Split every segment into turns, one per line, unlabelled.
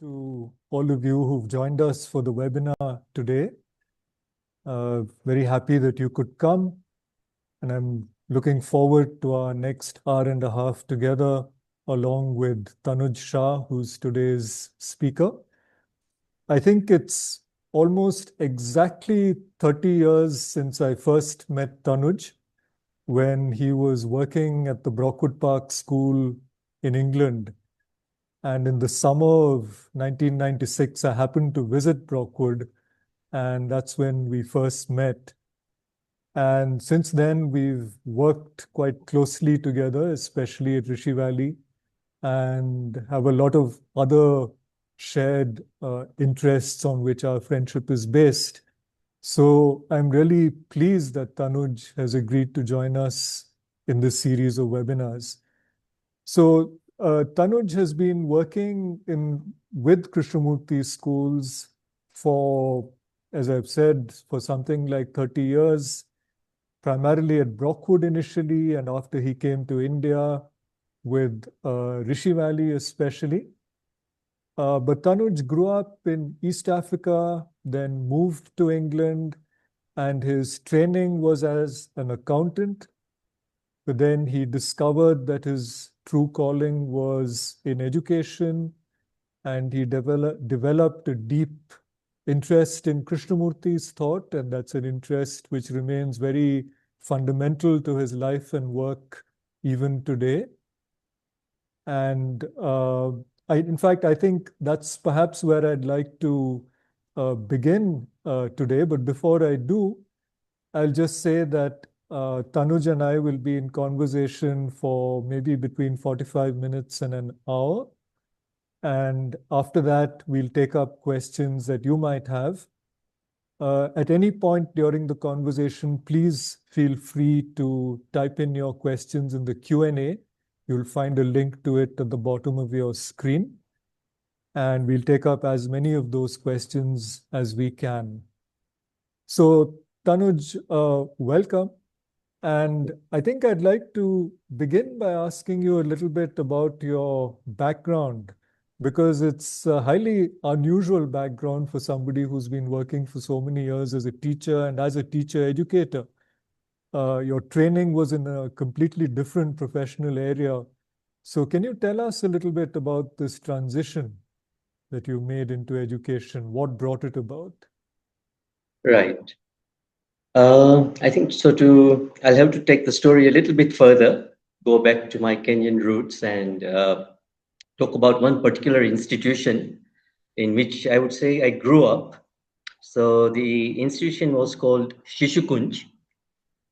to all of you who've joined us for the webinar today. Very happy that you could come, and I'm looking forward to our next hour and a half together, along with Tanuj Shah, who's today's speaker. I think it's almost exactly 30 years since I first met Tanuj, when he was working at the Brockwood Park School in England. And in the summer of 1996, I happened to visit Brockwood, and that's when we first met. And since then, we've worked quite closely together, especially at Rishi Valley, and have a lot of other shared interests on which our friendship is based. So I'm really pleased that Tanuj has agreed to join us in this series of webinars. So Tanuj has been working with Krishnamurti schools for, as I've said, for something like 30 years, primarily at Brockwood initially, and after he came to India with Rishi Valley especially. But Tanuj grew up in East Africa, then moved to England, and his training was as an accountant. But then he discovered that his true calling was in education, and he developed a deep interest in Krishnamurti's thought, and that's an interest which remains very fundamental to his life and work even today. And in fact, I think that's perhaps where I'd like to begin today. But before I do, I'll just say that Tanuj and I will be in conversation for maybe between 45 minutes and an hour. And after that, we'll take up questions that you might have. At any point during the conversation, please feel free to type in your questions in the Q&A. You'll find a link to it at the bottom of your screen. And we'll take up as many of those questions as we can. So Tanuj, welcome. And I think I'd like to begin by asking you a little bit about your background, because it's a highly unusual background for somebody who's been working for so many years as a teacher and as a teacher educator. Your training was in a completely different professional area. So can you tell us a little bit about this transition that you made into education? What brought it about?
Right. I think so I'll have to take the story a little bit further, go back to my Kenyan roots and talk about one particular institution in which I would say I grew up. So the institution was called Shishukunj,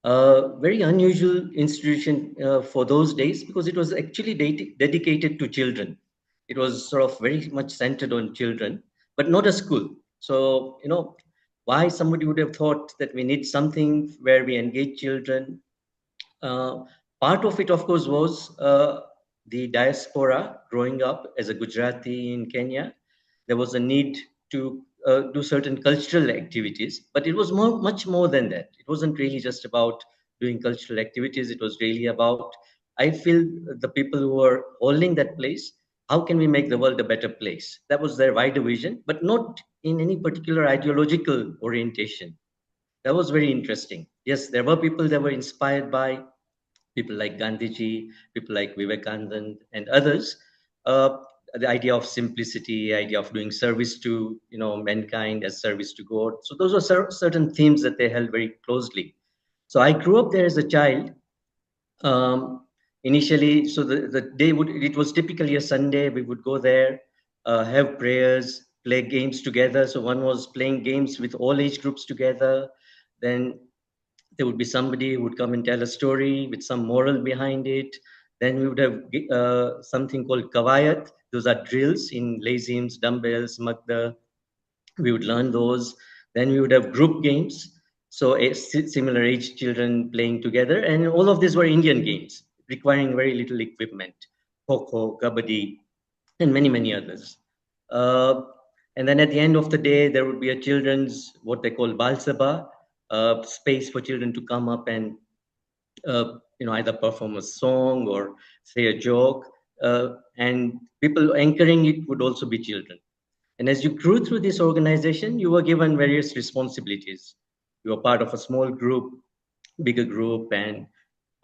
a very unusual institution for those days because it was actually dedicated to children. It was sort of very much centered on children, but not a school. So, why somebody would have thought that we need something where we engage children. Part of it, of course, was the diaspora growing up as a Gujarati in Kenya. There was a need to do certain cultural activities, but it was much more than that. It wasn't really just about doing cultural activities. It was really about, I feel, the people who were holding that place, how can we make the world a better place? That was their wider vision, but not in any particular ideological orientation. That was very interesting. Yes, there were people that were inspired by people like Gandhiji, people like Vivekanand and others. The idea of simplicity, idea of doing service to mankind as service to God. So those were certain themes that they held very closely. So I grew up there as a child. Initially, so the day it was typically a Sunday. We would go there, have prayers, play games together. So one was playing games with all age groups together. Then there would be somebody who would come and tell a story with some moral behind it. Then we would have something called kawayat. Those are drills in lazims, dumbbells, magda. We would learn those. Then we would have group games. So similar age children playing together. And all of these were Indian games, requiring very little equipment. Kho, kabaddi, and many, many others. And then at the end of the day, there would be a children's, what they call Bal Sabha, space for children to come up and either perform a song or say a joke, and people anchoring it would also be children. And as you grew through this organization, you were given various responsibilities. You were part of a small group, bigger group, and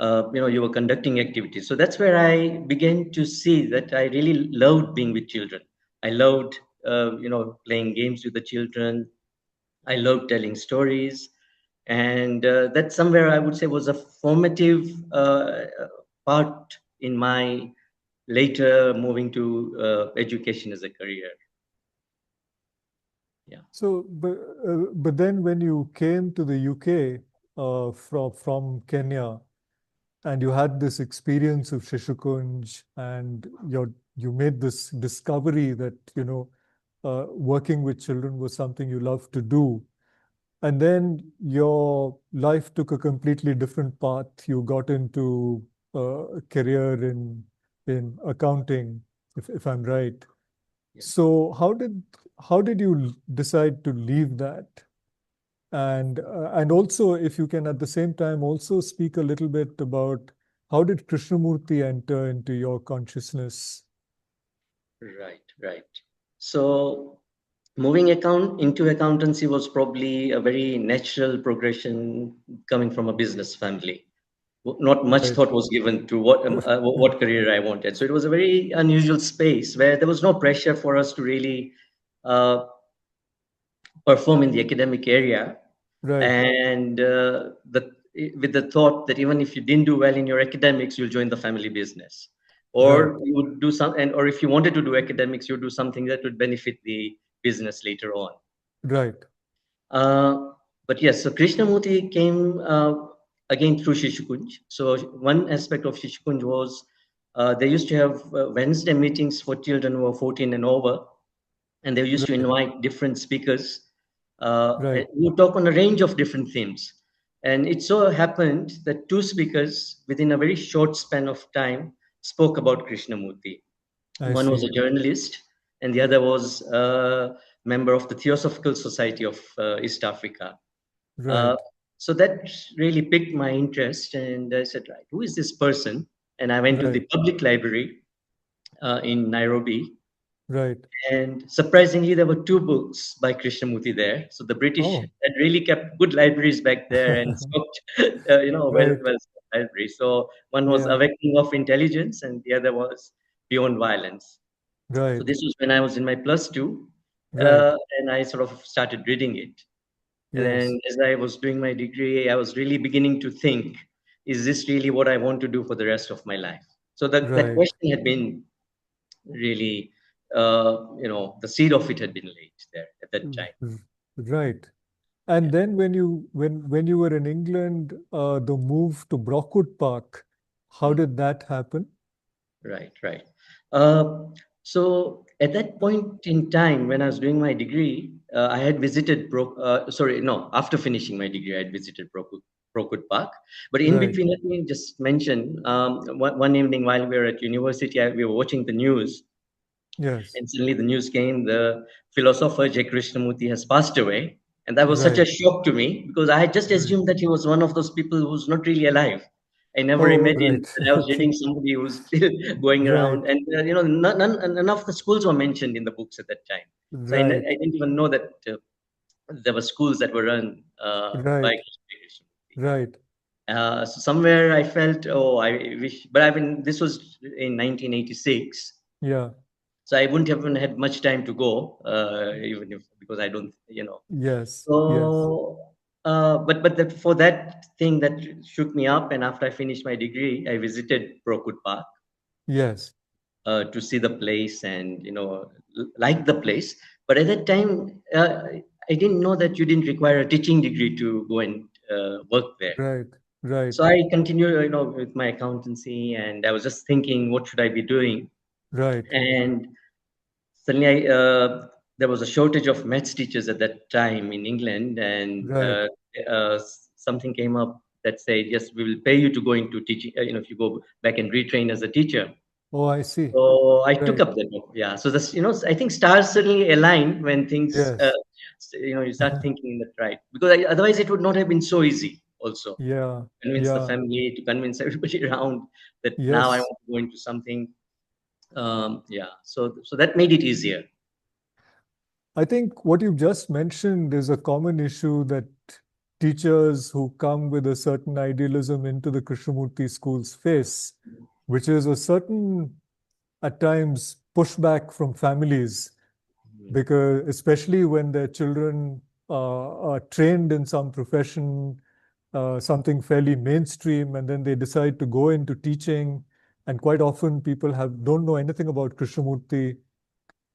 you were conducting activities. So that's where I began to see that I really loved being with children. I loved playing games with the children. I loved telling stories, and that somewhere I would say was a formative part in my later moving to education as a career. Yeah.
So, but then when you came to the UK from Kenya, and you had this experience of Shishukunj, and you made this discovery that working with children was something you loved to do, and then your life took a completely different path. You got into a career in accounting, if I'm right.
Yeah.
So how did you decide to leave that? And also, if you can at the same time also speak a little bit about how did Krishnamurti enter into your consciousness?
Right, right. So moving into accountancy was probably a very natural progression coming from a business family. Not much
Right.
thought was given to what career I wanted. So it was a very unusual space where there was no pressure for us to really uh, perform in the academic area,
Right.
and the with the thought that even if you didn't do well in your academics, you'll join the family business,
Right.
or you would do some, and or if you wanted to do academics, you'd do something that would benefit the business later on.
Right.
Uh, but yes, so Krishnamurti came again through Shishukunj. So one aspect of Shishukunj was they used to have Wednesday meetings for children who were 14 and over, and they used to
Right.
invite different speakers
Right.
and who talk on a range of different themes. And it so happened that two speakers within a very short span of time spoke about Krishnamurti.
I
One was
see.
a journalist, and the other was a member of the Theosophical Society of East Africa. Uh,
Right.
so that really piqued my interest, and I said, right, who is this person? And I went to the
Right.
public library in Nairobi,
Right.
and surprisingly, there were two books by Krishnamurti there. So the British
Oh.
had really kept good libraries back there and stocked,
Right.
well stocked library. So one was
Yeah.
Awakening of Intelligence, and the other was Beyond Violence. So
Right.
this was when I was in my plus two,
Right.
and I sort of started reading it. And
Yes.
then as I was doing my degree, I was really beginning to think, is this really what I want to do for the rest of my life? So that
Right.
question had been really, the seed of it had been laid there at that time.
Right.
Yeah,
And then when you were in England, the move to Brockwood Park, how
mm,
did that happen?
right, right. Uh, so at that point in time, when I was doing my degree, I had visited sorry, no, after finishing my degree, I had visited Brockwood Park. But in
Right.
between, let me just mention one evening while we were at university, we were watching the news.
Yes.
And suddenly the news came, the philosopher J. Krishnamurti has passed away. And that was such a
Right.
shock to me because I had just
Right.
assumed that he was one of those people who's not really alive. I never
Oh,
imagined
right.
that I was
Okay.
reading somebody who's still going around.
Right.
And, none of the schools were mentioned in the books at that time. So
Right.
I didn't even know that there were schools that were run by
Right.
Krishnamurti.
Right.
So somewhere I felt, oh, I wish, but I mean, this was in 1986.
Yeah.
So I wouldn't have even had much time to go, even if because I don't.
Yes. Yes.
So, for that thing that shook me up, and after I finished my degree, I visited Brookwood Park
Yes.
to see the place and like the place. But at that time, I didn't know that you didn't require a teaching degree to go and work there.
Right.
So
Right.
I continued, with my accountancy, and I was just thinking, what should I be doing?
Right.
And suddenly, there was a shortage of maths teachers at that time in England, and
Right.
something came up that said, "Yes, we will pay you to go into teaching. If you go back and retrain as a teacher."
Oh, I see.
So I took
Right.
up that job. Yeah. So I think stars certainly align when things,
Yes.
you start thinking in that right, because otherwise it would not have been so easy. Also,
Yeah.
convince the
Yeah.
family, to convince everybody around that now I
Yes.
want to go into something. Yeah. So that made it easier.
I think what you've just mentioned is a common issue that teachers who come with a certain idealism into the Krishnamurti schools face, which is a certain, at times, pushback from families, because especially when their children are trained in some profession, something fairly mainstream, and then they decide to go into teaching, and quite often people don't know anything about Krishnamurti.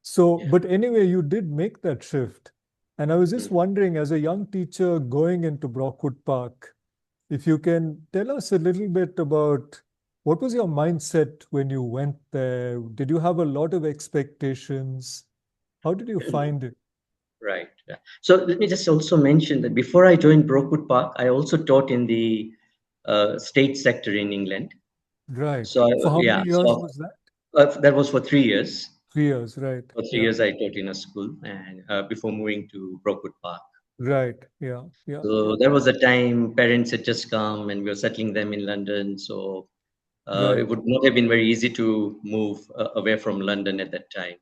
So,
Yeah.
but anyway, you did make that shift. And I was just
Mm.
wondering, as a young teacher going into Brockwood Park, if you can tell us a little bit about what was your mindset when you went there? Did you have a lot of expectations? How did you find it?
Right. Yeah. So let me just also mention that before I joined Brockwood Park, I also taught in the state sector in England.
Right.
So
For how many
yeah,
years
so
was that?
that was for 3 years.
3 years, right.
For three
Yeah.
years, I taught in a school, and before moving to Brockwood Park.
Right. Yeah. Yeah.
So
Yeah.
there was a time parents had just come, and we were settling them in London. So it
Right.
would not have been very easy to move away from London at that time.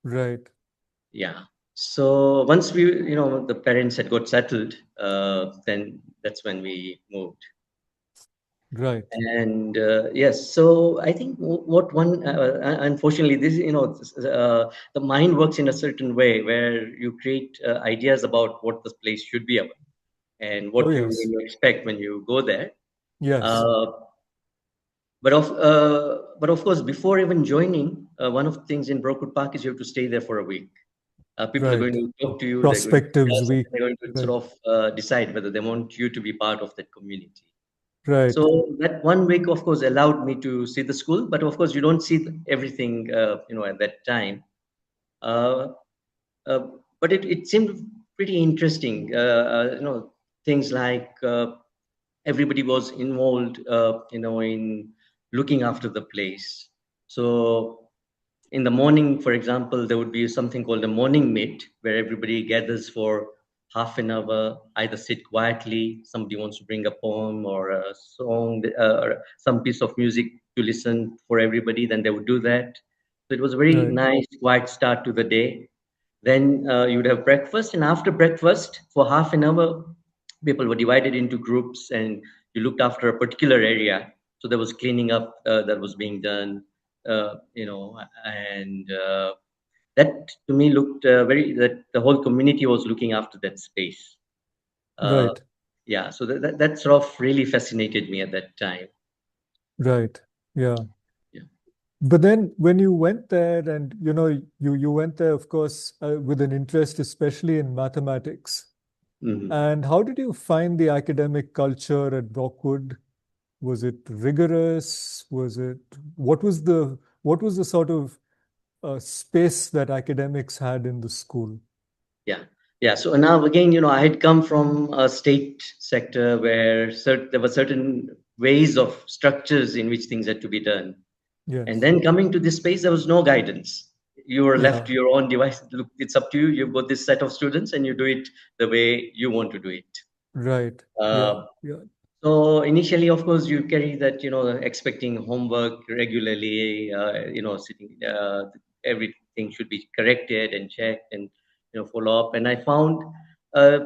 Right.
Yeah. So once the parents had got settled, then that's when we moved.
Right.
And yes, so I think what one, unfortunately, the mind works in a certain way where you create ideas about what the place should be about and
Oh,
what
yes.
you expect when you go there.
Yes.
Uh, but of course, before even joining, one of the things in Brockwood Park is you have to stay there for a week. People are going
Right.
to talk to you, they're going to
Prospectives
discuss, and
week.
they're going to
Right.
sort of decide whether they want you to be part of that community.
Right.
So that one week, of course, allowed me to see the school, but of course, you don't see everything, at that time. Uh, uh, but it seemed pretty interesting. Things like everybody was involved, in looking after the place. So in the morning, for example, there would be something called a morning meet where everybody gathers for half an hour, either sit quietly, somebody wants to bring a poem or a song, or some piece of music to listen for everybody, then they would do that. So it was a very
Right.
nice, quiet start to the day. Then you would have breakfast, and after breakfast, for half an hour, people were divided into groups, and you looked after a particular area. So there was cleaning up that was being done, and that to me looked that the whole community was looking after that space. Uh,
Right.
yeah, so that sort of really fascinated me at that time.
Right. Yeah.
Yeah.
But then when you went there and you went there, of course, with an interest, especially in mathematics.
Mhm.
And how did you find the academic culture at Brockwood? Was it rigorous? What was the sort of space that academics had in the school?
Yeah, yeah. So now again, I had come from a state sector where there were certain ways of structures in which things had to be done. And
Yes.
then coming to this space, there was no guidance. You were left
Yeah.
to your own device. Look, it's up to you. You've got this set of students, and you do it the way you want to do it.
Right. Yeah.
Uh,
Yeah.
so initially, of course, you carry that, expecting homework regularly, sitting, everything should be corrected and checked and, follow up. And I found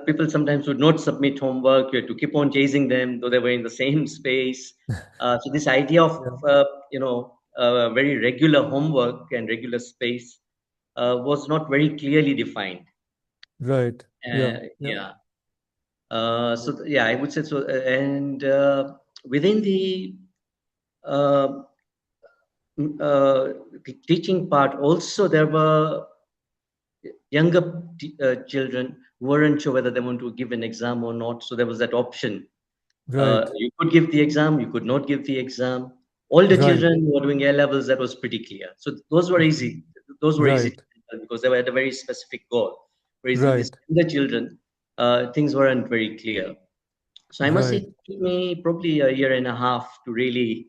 people sometimes would not submit homework. You had to keep on chasing them, though they were in the same space. So this idea of,
Yeah.
very regular homework and regular space was not very clearly defined.
Right. Yeah. Yeah.
Yeah. Yeah, I would say so. And within the uh, uh, teaching part, also there were younger children who weren't sure whether they want to give an exam or not. So there was that option.
Right.
You could give the exam, you could not give the exam. Older
Right.
children who were doing A levels, that was pretty clear. So those were easy. Those were easy to
Right.
handle because they had a very specific goal. Whereas with these
Right.
younger children, things weren't very clear. So I must say
Right.
it took me probably a year and a half to really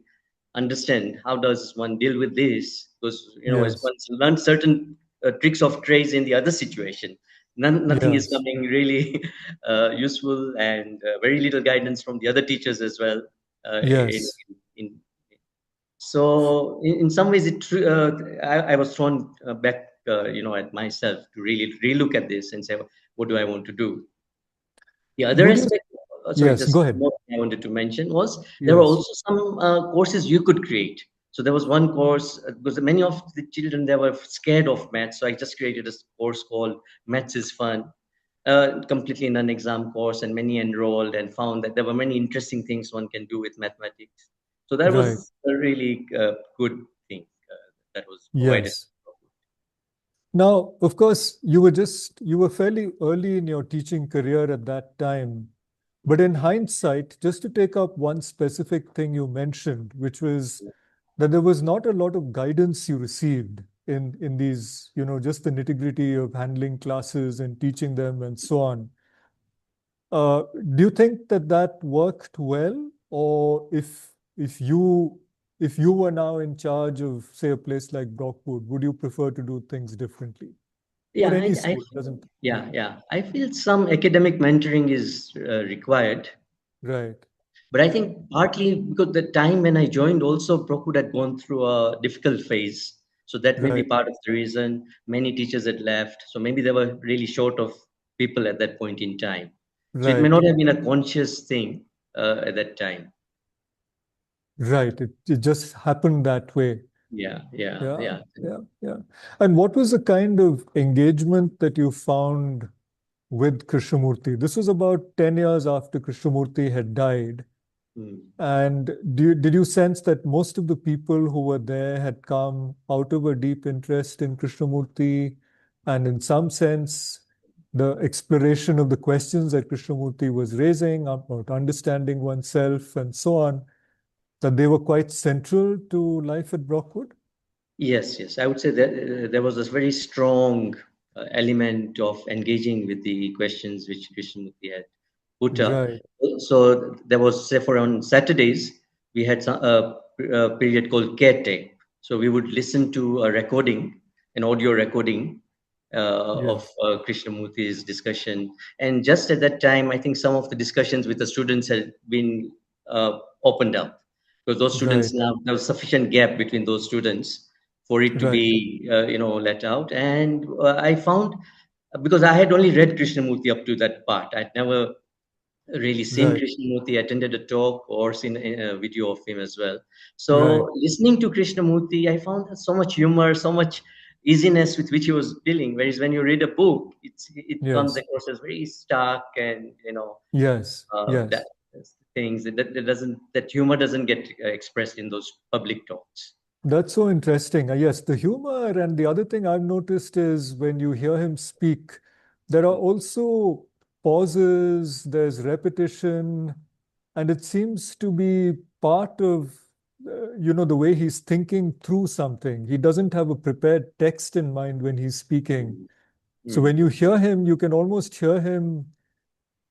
understand how does one deal with this, because as
Yes.
one's learned certain tricks of trades in the other situation, nothing is
Yes.
coming really useful, and very little guidance from the other teachers as well.
Yes.
In so in some ways I was thrown back at myself to really relook at this and say, what do I want to do? The other
Would you?
aspect, sorry,
Yes,
just
go ahead.
more I wanted to mention was there were
Yes,
also some courses you could create. So there was one course because many of the children they were scared of maths. So I just created a course called Maths is Fun, completely non-exam course, and many enrolled and found that there were many interesting things one can do with mathematics. So that
right.
was a really good thing that was provided.
Yes. Now, of course, you were fairly early in your teaching career at that time. But in hindsight, just to take up one specific thing you mentioned, which was that there was not a lot of guidance you received in these, just the nitty-gritty of handling classes and teaching them and so on. Do you think that that worked well, or if you were now in charge of, say, a place like Brockwood, would you prefer to do things differently? Or
Yeah,
any school, doesn't? Yeah,
yeah. I feel some academic mentoring is required.
right,
But I think partly because the time when I joined, also Brockwood had gone through a difficult phase. So that may be
right,
part of the reason many teachers had left. So maybe they were really short of people at that point in time. So it may
right,
not have been a conscious thing at that time.
right. It just happened that way. Yeah,
Yeah.
yeah, yeah. And what was the kind of engagement that you found with Krishnamurti? This was about 10 years after Krishnamurti had died.
Mm.
And did you sense that most of the people who were there had come out of a deep interest in Krishnamurti, and in some sense, the exploration of the questions that Krishnamurti was raising about understanding oneself and so on, that they were quite central to life at Brockwood?
Yes. I would say that there was this very strong element of engaging with the questions which Krishnamurti had put up.
Right.
So there was, say, for on Saturdays, we had a period called care tape. So we would listen to a recording, an audio recording of
Yes.
Krishnamurti's discussion. And just at that time, I think some of the discussions with the students had been opened up because those students
Right.
now there was sufficient gap between those students for it to
Right.
be let out. And I found because I had only read Krishnamurti up to that part, I'd never really seen
Right.
Krishnamurti, attended a talk, or seen a video of him as well.
Right.
So listening to Krishnamurti, I found so much humor, so much easiness with which he was dealing. Whereas when you read a book, it comes
Yes.
across as very stark and
Yes.
that
Yes.
things that humor doesn't get expressed in those public talks.
That's so interesting. Yes, the humor, and the other thing I've noticed is when you hear him speak, there are also pauses, there's repetition, and it seems to be part of, the way he's thinking through something. He doesn't have a prepared text in mind when he's speaking.
Mm,
So when
mm.
you hear him, you can almost hear him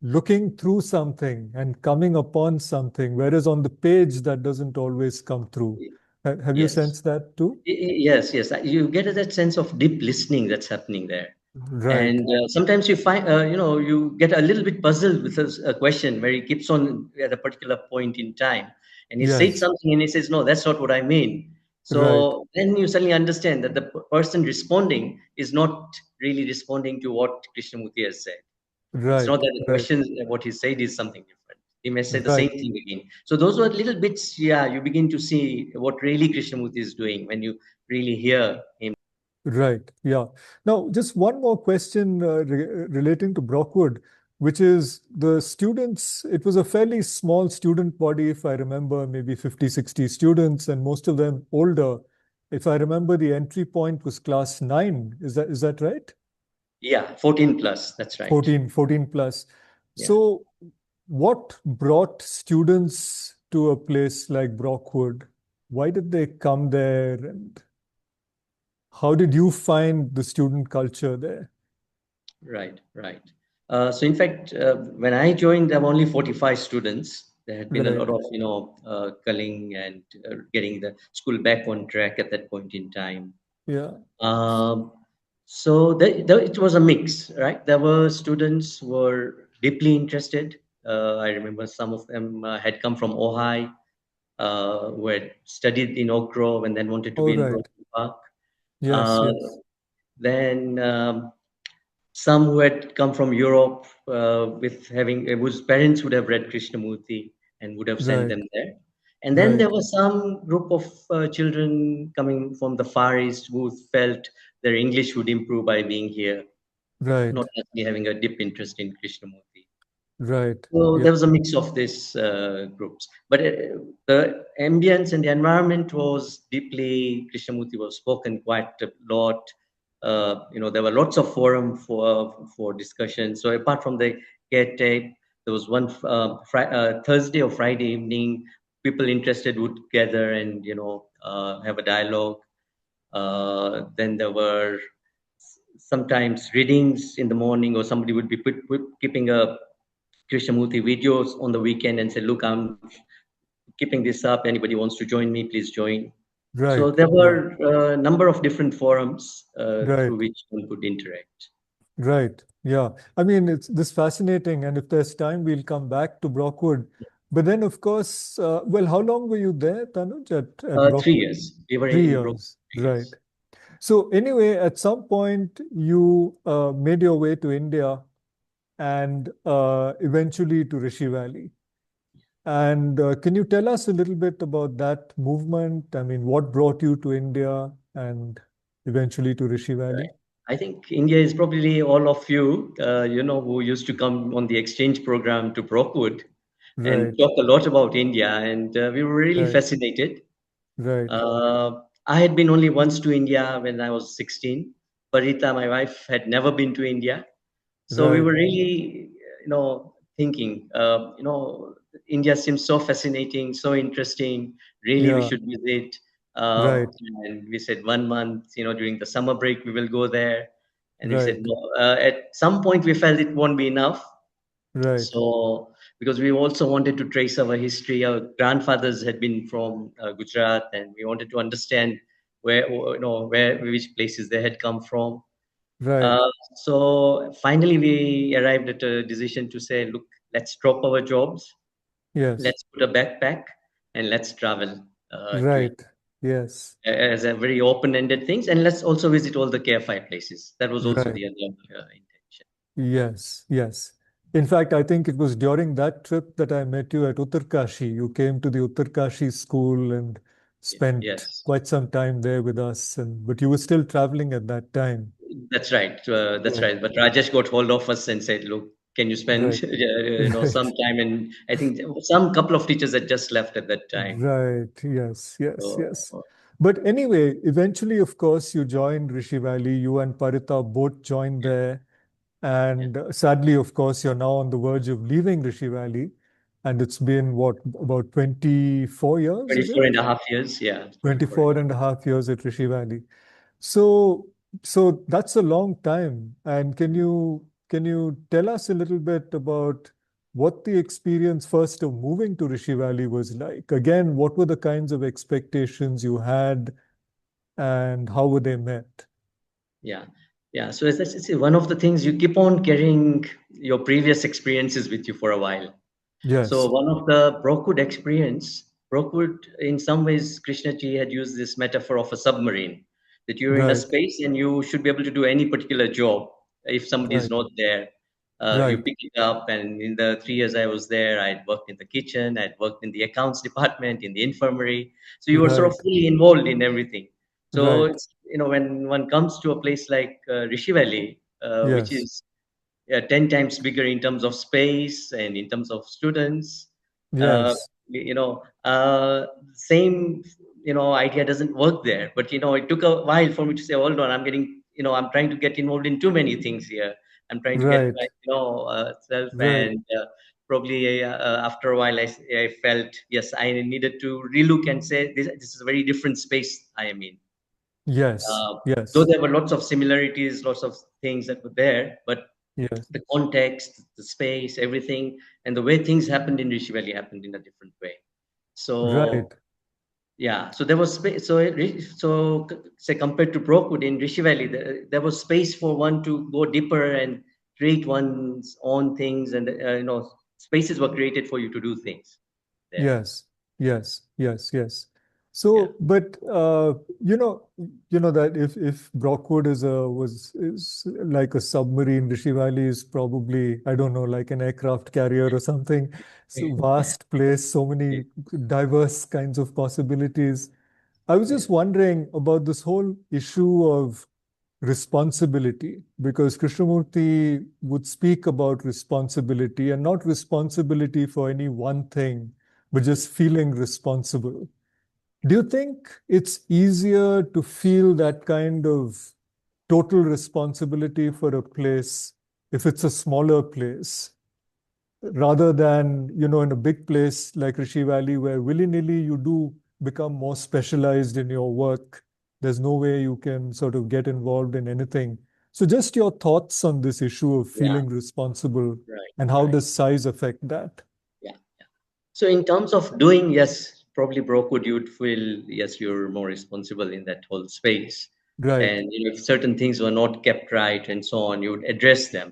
looking through something and coming upon something, whereas on the page, that doesn't always come through. Have you
Yes.
sensed that too?
Yes. You get that sense of deep listening that's happening there.
Right.
And sometimes you find, you get a little bit puzzled with a question where he keeps on at a particular point in time and he said
Yes.
something and he says, no, that's not what I mean.
Right.
So then you suddenly understand that the person responding is not really responding to what Krishnamurti has said. It's not
Right.
that the
Right.
question, what he said is something different. He may say the same
Right.
thing again. So those were little bits, yeah, you begin to see what really Krishnamurti is doing when you really hear him.
Right. Yeah. Now, just one more question relating to Brockwood, which is the students. It was a fairly small student body, if I remember, maybe 50, 60 students, and most of them older. If I remember, the entry point was class 9. Is that right?
Yeah, 14 plus, that's right.
14 plus.
Yeah.
So, what brought students to a place like Brockwood? Why did they come there? And how did you find the student culture there?
Right. So in fact, when I joined, there were only 45 students. There had been a
Right.
lot of, culling and getting the school back on track at that point in time.
Yeah.
Um, so it was a mix, right? There were students who were deeply interested. I remember some of them had come from Ojai, who had studied in Oak Grove and then wanted to
All
be in
right.
Brockton Park.
Yes.
Uh,
Yes.
Then some who had come from Europe with having whose parents would have read Krishnamurti and would have sent
Right.
them there. And then
Right.
there was some group of children coming from the Far East who felt their English would improve by being here, not
Right.
actually having a deep interest in Krishnamurti.
Right.
So
Yeah.
there was a mix of these groups, but the ambience and the environment was deeply Krishnamurti was spoken quite a lot. There were lots of forum for discussion. So apart from the caretaker, there was one Thursday or Friday evening. People interested would gather and have a dialogue. Then there were sometimes readings in the morning, or somebody would be keeping a Krishnamurti videos on the weekend and say, look, I'm keeping this up. Anybody wants to join me, please join. So
Right.
there
Yeah.
were a number of different forums through
Right.
which one could interact.
Right. Yeah. I mean, it's this fascinating. And if there's time, we'll come back to Brockwood. But then, of course, well, how long were you there, Tanuj, at
3
Brockwood?
years. We were
Three
in Brooklyn
years.
3 years.
Right. So anyway, at some point, you made your way to India and eventually to Rishi Valley. And can you tell us a little bit about that movement? I mean, what brought you to India and eventually to Rishi Valley?
Right. I think India is probably all of you, who used to come on the exchange program to Brockwood and
Right.
talk a lot about India, and we were really
Right.
fascinated.
Right.
I had been only once to India when I was 16. Parita, my wife, had never been to India. So we
Right.
were really, thinking, India seems so fascinating, so interesting. Really, we
Yeah.
should visit. Uh,
Right.
and we said 1 month, during the summer break, we will go there. And we said,
Right.
no. At some point, we felt it won't be enough.
Right.
So, because we also wanted to trace our history, our grandfathers had been from Gujarat, and we wanted to understand which places they had come from.
Right.
Uh, so finally, we arrived at a decision to say, look, let's drop our jobs,
Yes.
let's put a backpack, and let's travel to
Right. Yes.
as a very open-ended things, and let's also visit all the KFI places. That was also
Right.
the other intention.
Yes. Yes. In fact, I think it was during that trip that I met you at Uttarkashi. You came to the Uttarkashi school and spent
Yes.
quite some time there with us. And but you were still traveling at that time.
That's right. That's
Yeah.
right. But Rajesh got hold of us and said, "Look, can you spend
Right.
some
Right.
time?" And I think some couple of teachers had just left at that time.
Right. Yes. Yes. Yes.
So
But anyway, eventually, of course, you joined Rishi Valley. You and Parita both joined
yeah,
there.
yeah.
And sadly, of course, you're now on the verge of leaving Rishi Valley. And it's been what, about 24 years, is
24
it?
and a half years. Yeah, 24 and
24
a
and a
half.
half years at Rishi Valley. So, so that's a long time. And can you tell us a little bit about what the experience first of moving to Rishi Valley was like? Again, what were the kinds of expectations you had and how were they met?
Yeah, yeah. So as I say, one of the things you keep on carrying your previous experiences with you for a while. So
Yes,
one of the Brockwood, in some ways, Krishnaji had used this metaphor of a submarine, that you're in a
right,
space and you should be able to do any particular job. If somebody is
right,
not there, you
right,
pick it up. And in the 3 years I was there, I'd worked in the kitchen, I'd worked in the accounts department, in the infirmary. So you were sort of
right,
fully involved in everything. So
right.
it's, when one comes to a place like Rishi Valley, which
Yes,
is 10 times bigger in terms of space and in terms of students. Uh,
yes,
Same, idea doesn't work there. But, it took a while for me to say, hold on, I'm trying to get involved in too many things here. I'm trying to get my,
right,
self.
right.
And probably after a while, I felt, yes, I needed to relook and say, this is a very different space I am in.
Yes,
Uh, though
yes,
there were lots of similarities, lots of things that were there, but
yes,
the context, the space, everything, and the way things happened in Rishi Valley happened in a different way. So
right.
yeah, so there was space. Say compared to Brockwood in Rishi Valley, there was space for one to go deeper and create one's own things, and spaces were created for you to do things there.
Yes, yes, yes, yes. So, but that if Brockwood is like a submarine, Rishi Valley is probably, I don't know, like an aircraft carrier or something. So vast place, so many diverse kinds of possibilities. I was
Yeah.
just wondering about this whole issue of responsibility, because Krishnamurti would speak about responsibility and not responsibility for any one thing, but just feeling responsible. Do you think it's easier to feel that kind of total responsibility for a place if it's a smaller place, rather than, in a big place like Rishi Valley, where willy-nilly you do become more specialized in your work? There's no way you can sort of get involved in anything. So just your thoughts on this issue of
Yeah.
feeling responsible,
Right.
and how
Right.
does size affect that?
Yeah. Yeah. So in terms of doing, yes, probably Brockwood, you'd feel, yes, you're more responsible in that whole space.
Right,
And if certain things were not kept right and so on, you would address them.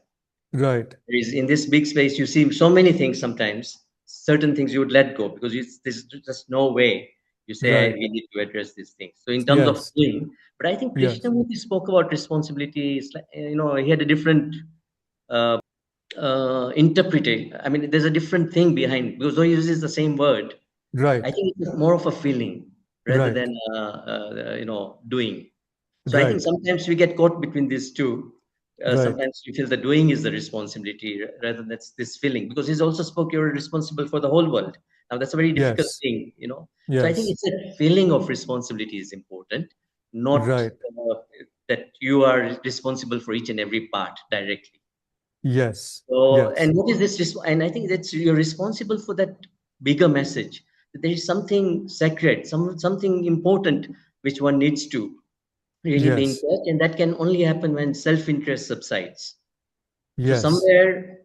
right,
Is in this big space, you see so many things sometimes, certain things you would let go because there's just no way you say
right.
we need to address these things. So in terms of
Yes,
doing, but I think
yes,
Krishnamurti spoke about responsibility. It's like, he had a different uh, interpretation. I mean, there's a different thing behind because though he uses the same word, I
right,
think it's more of a feeling rather
right,
than doing. So I think
right,
sometimes we get caught between these two.
right.
Sometimes we feel the doing is the responsibility rather than that's this feeling, because he's also spoke you're responsible for the whole world. Now that's a very difficult
Yes,
thing. So I think
yes,
it's a feeling of responsibility is important, not
right.
that you are responsible for each and every part directly.
Yes,
So,
yes,
and what is this? And I think that's you're responsible for that bigger message. That there is something sacred, something important which one needs to really being
yes,
touched, and that can only happen when self-interest subsides. So
yes,
somewhere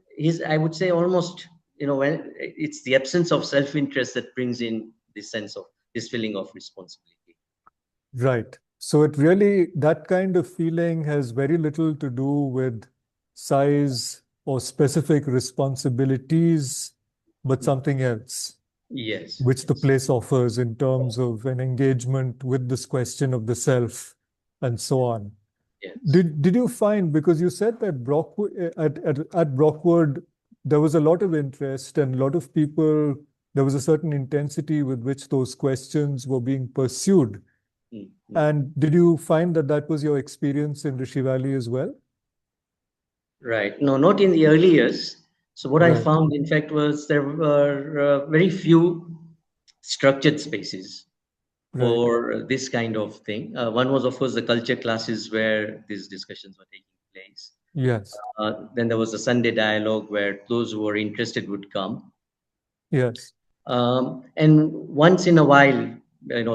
I would say almost, when it's the absence of self-interest that brings in this sense of this feeling of responsibility.
right. So it really, that kind of feeling has very little to do with size or specific responsibilities, but something else,
Yes,
which the
yes,
place offers in terms of an engagement with this question of the self and so on.
yes.
Did you find, because you said that at Brockwood there was a lot of interest and a lot of people, there was a certain intensity with which those questions were being pursued.
Mm, mm.
And did you find that that was your experience in Rishi Valley as well?
Right. No, not in the early years. So what I
Right.
found, in fact, was there were very few structured spaces
Right.
for this kind of thing. One was, of course, the culture classes where these discussions were taking place.
Yes.
Then there was a Sunday dialogue where those who were interested would come.
Yes.
And once in a while,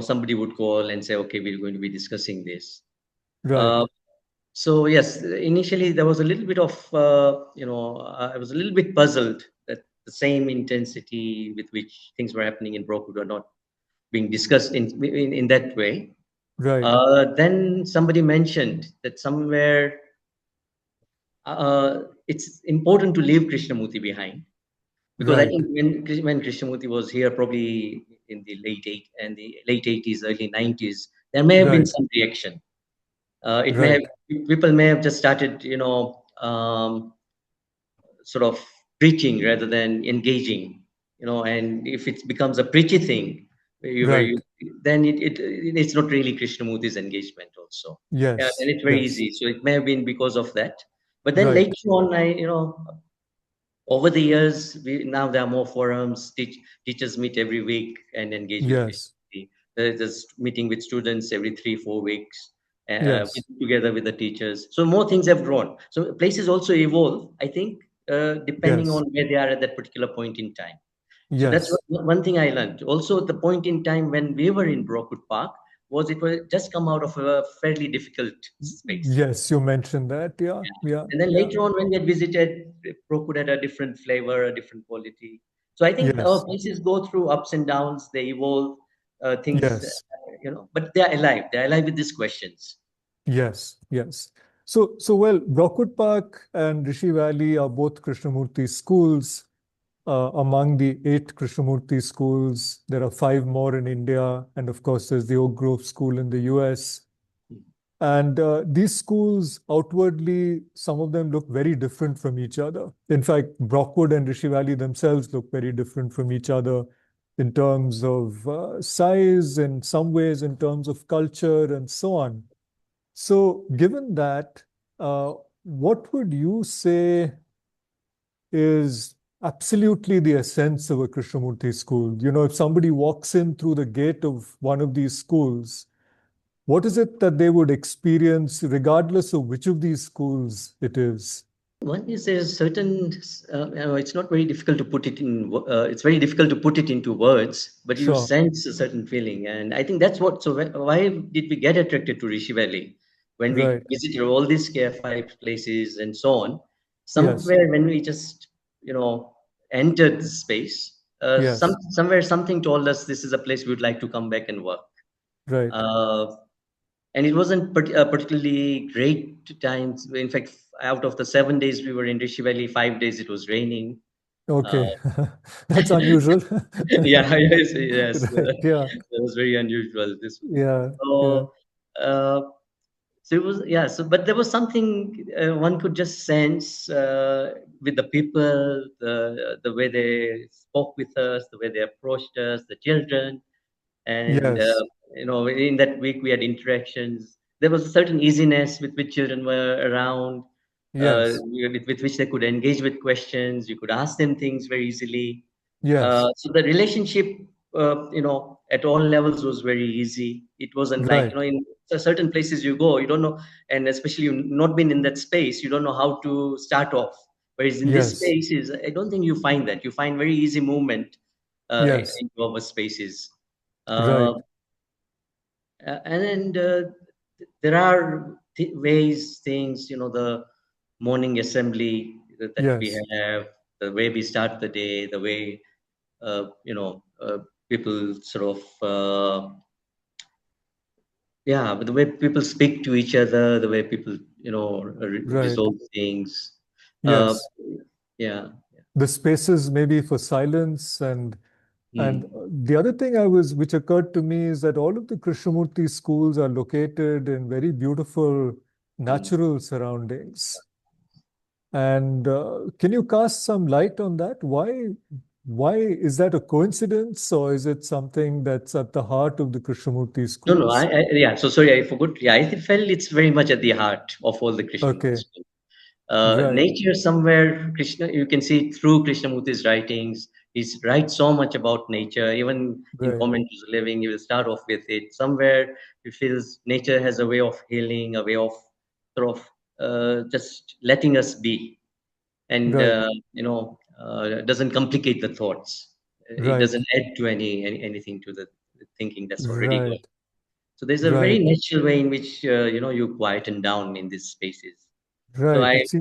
somebody would call and say, okay, we're going to be discussing this.
Right.
Uh, so yes, initially there was a little bit of, I was a little bit puzzled that the same intensity with which things were happening in Brockwood were not being discussed in that way.
Right.
Then somebody mentioned that somewhere it's important to leave Krishnamurti behind, because I
Right.
think when Krishnamurti was here, probably in the late 80s, early 90s, there may have been
Right.
some reaction. It may have
Right.
people may have just started, sort of preaching rather than engaging. And if it becomes a preachy thing, where
Right.
you then it's not really Krishnamurti's engagement also. Yeah,
Yes.
and it's very
Yes.
easy. So it may have been because of that. But then
Right.
later on, over the years, now there are more forums. Teachers meet every week and engage with
Yes.
Krishnamurti. There's meeting with students every 3-4 weeks,
Yes.
together with the teachers. So more things have grown. So places also evolve, I think, depending on
Yes.
where they are at that particular point in time. So that's
Yes.
one thing I learned. Also, the point in time when we were in Brockwood Park was it was just come out of a fairly difficult space.
Yes, you mentioned that. Yeah.
Yeah.
Yeah.
And then
Yeah.
later on, when we had visited, Brockwood had a different flavor, a different quality. So I think our
Yes.
places go through ups and downs. They evolve, things,
Yes.
but they're alive. They're alive with these questions.
Yes. Yes. So well, Brockwood Park and Rishi Valley are both Krishnamurti schools. among the 8 Krishnamurti schools. There are 5 more in India. And of course, there's the Oak Grove School in the US. And these schools outwardly, some of them look very different from each other. In fact, Brockwood and Rishi Valley themselves look very different from each other in terms of size, in some ways, in terms of culture, and so on. So, given that, what would you say is absolutely the essence of a Krishnamurti school? You know, if somebody walks in through the gate of one of these schools, what is it that they would experience, regardless of which of these schools it is?
One is there's certain, it's not very difficult to put it in, it's very difficult to put it into words, but you
Sure.
sense a certain feeling. And I think that's what, so why did we get attracted to Rishi Valley? When we
Right.
visited all these KFI places and so on,
Yes.
somewhere when we just, entered the space,
Yes.
somewhere something told us this is a place we would like to come back and work.
Right.
Uh, and it wasn't particularly great times. In fact, out of the 7 days we were in Rishi Valley, 5 days it was raining. Uh,
Okay. That's unusual.
yeah, yes,
Right. Yeah.
that was very unusual. This
Yeah. Yeah.
so. Uh, so it was, yeah, so but there was something one could just sense with the people, the way they spoke with us, the way they approached us, the children. And
Yes.
in that week we had interactions. There was a certain easiness with which children were around,
Yes.
with which they could engage with questions. You could ask them things very easily.
Yes.
So the relationship, at all levels was very easy. It wasn't like,
Right.
in certain places you go, you don't know, and especially you've not been in that space, you don't know how to start off. Whereas in this
Yes.
spaces, I don't think you find that. You find very easy movement
Yes.
into our spaces.
Right.
Uh, and then there are ways, things, the morning assembly that we
Yes.
have, the way we start the day, the way people sort of but the way people speak to each other, the way people
Right.
resolve things. Uh,
Yes.
yeah.
The spaces maybe for silence and
Hmm.
the other thing which occurred to me is that all of the Krishnamurti schools are located in very beautiful
Hmm.
natural surroundings. And can you cast some light on that? Why is that a coincidence, or is it something that's at the heart of the Krishnamurti
No, no,
schools?
yeah. So sorry, I forgot. Yeah, I felt it's very much at the heart of all the Krishnamurti
Okay,
schools.
right,
Nature somewhere, Krishna, you can see through Krishnamurti's writings. He writes so much about nature. Even in
right,
Commentaries of Living, he will start off with it. Somewhere he feels nature has a way of healing, a way of sort of just letting us be, and
right,
doesn't complicate the thoughts. It
right,
doesn't add to anything to the thinking that's already going.
right,
So there's a very
right,
natural way in which you quieten down in these spaces. So
right. See,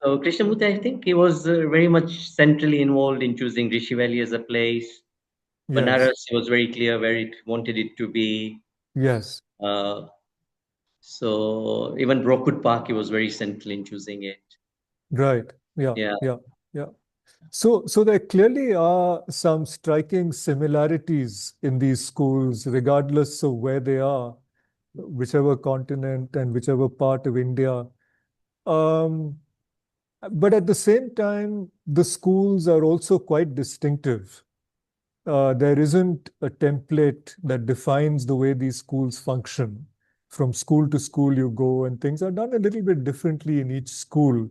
so Krishnamurti, I think he was very much centrally involved in choosing Rishi Valley as a place.
yes,
Banaras, he was very clear where it wanted it to be.
yes,
Uh, so even Brockwood Park, he was very central in choosing it.
right, yeah,
Yeah.
yeah, yeah. So there clearly are some striking similarities in these schools, regardless of where they are, whichever continent and whichever part of India. Um, but at the same time, the schools are also quite distinctive. There isn't a template that defines the way these schools function. From school to school, you go, and things are done a little bit differently in each school.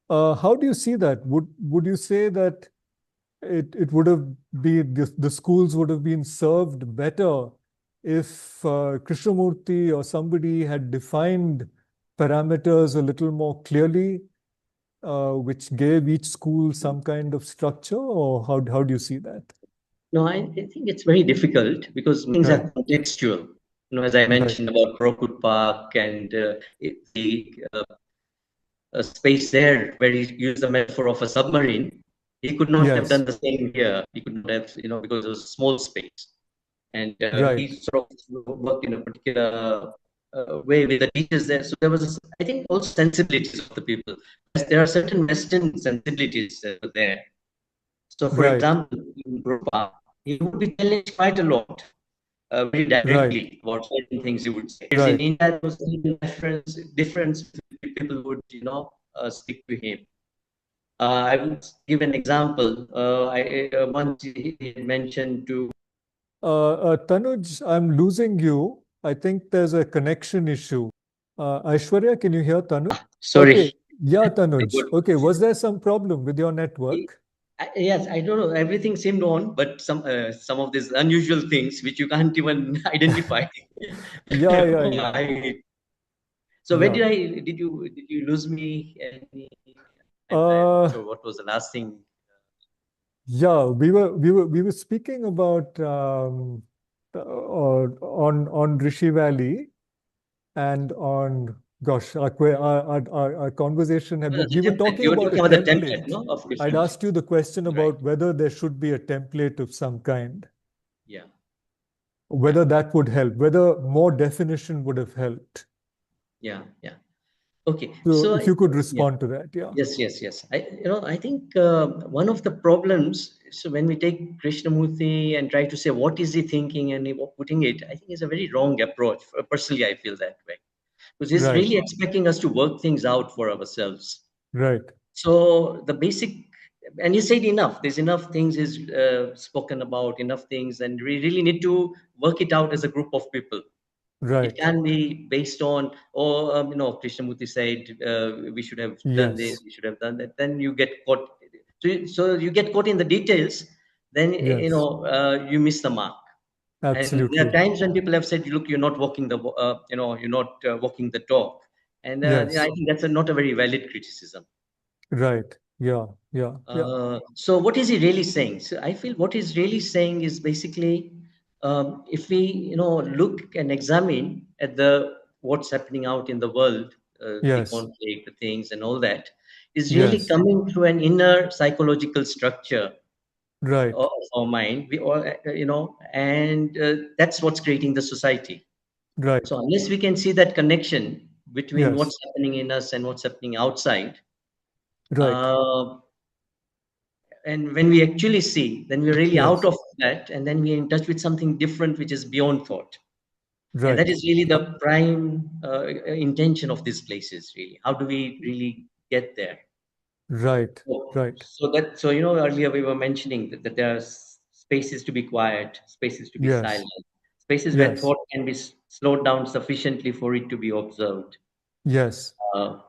How do you see that? Would you say that it would have been the schools would have been served better if Krishnamurti or somebody had defined parameters a little more clearly, which gave each school some kind of structure, or how do you see that?
No, I think it's very difficult because things
Right,
are contextual. As I
right.
mentioned about Brockwood Park and the a space there where he used the metaphor of a submarine, he could not have
Yes,
done the same here. He could not have, because it was a small space. And he
right.
sort of worked in a particular way with the teachers there. So there was, I think, also sensibilities of the people. There are certain Western sensibilities there. So, for
Right.
example, in Rupa, he would be challenged quite a lot, very
Right.
directly about certain things he would say. As in
Right.
India, there was even difference people would, speak to him. I would give an example. Once he had mentioned to.
Tanuj, I'm losing you. I think there's a connection issue. Aishwarya, can you hear Tanuj? Okay.
Sorry.
Yeah,
I
Tanuj.
got-
Okay. Was there some problem with your network?
Yes, I don't know. Everything seemed on, but some of these unusual things which you can't even identify.
Yeah, yeah, yeah.
Why? So where
Yeah.
did you lose me? I'm not
Uh,
sure what was the last thing.
yeah, we were speaking about on Rishi Valley and on gosh, our conversation had
No,
been,
the
we were
template.
talking
You were
about a
talking about the template,
template.
no, of
I'd
Krishnamurti.
asked you the question
Right.
about whether there should be a template of some kind,
Yeah. Yeah.
whether that would help, whether more definition would have helped.
Yeah. Yeah. Okay.
So
So
if you could
yeah.
respond to that, yeah.
Yes, yes, yes. I think one of the problems. So when we take Krishnamurti and try to say what is he thinking and putting it, I think is a very wrong approach. Personally, I feel that way because he's
Right,
really expecting us to work things out for ourselves.
right,
So the basic, and he said enough. There's enough things is spoken about, enough things, and we really need to work it out as a group of people. It
right.
can be based on, or Krishnamurti said we should have done this,
Yes,
we should have done that. Then you get caught. So you get caught in the details. Then
yes,
you miss the mark. And there are
absolutely.
times when people have said, "Look, you're not walking you're not walking the talk," and I
Yes,
think that's not a very valid criticism.
right. Yeah, yeah, yeah.
So what is he really saying? So I feel what he's really saying is basically, if we, look and examine at the what's happening out in the world, the
Yes,
conflict, the things, and all that, is really
yes,
coming through an inner psychological structure
right,
of our mind. We all, and that's what's creating the society.
right.
So unless we can see that connection between
Yes,
what's happening in us and what's happening outside,
right,
uh, and when we actually see, then we're really out
yes,
of that, and then we're in touch with something different, which is beyond thought. And that
right,
is really the prime intention of these places, really. How do we really get there?
right,
So,
right.
earlier we were mentioning that there are spaces to be quiet, spaces to be
Yes,
silent, spaces where
yes,
thought can be slowed down sufficiently for it to be observed.
yes,
Uh,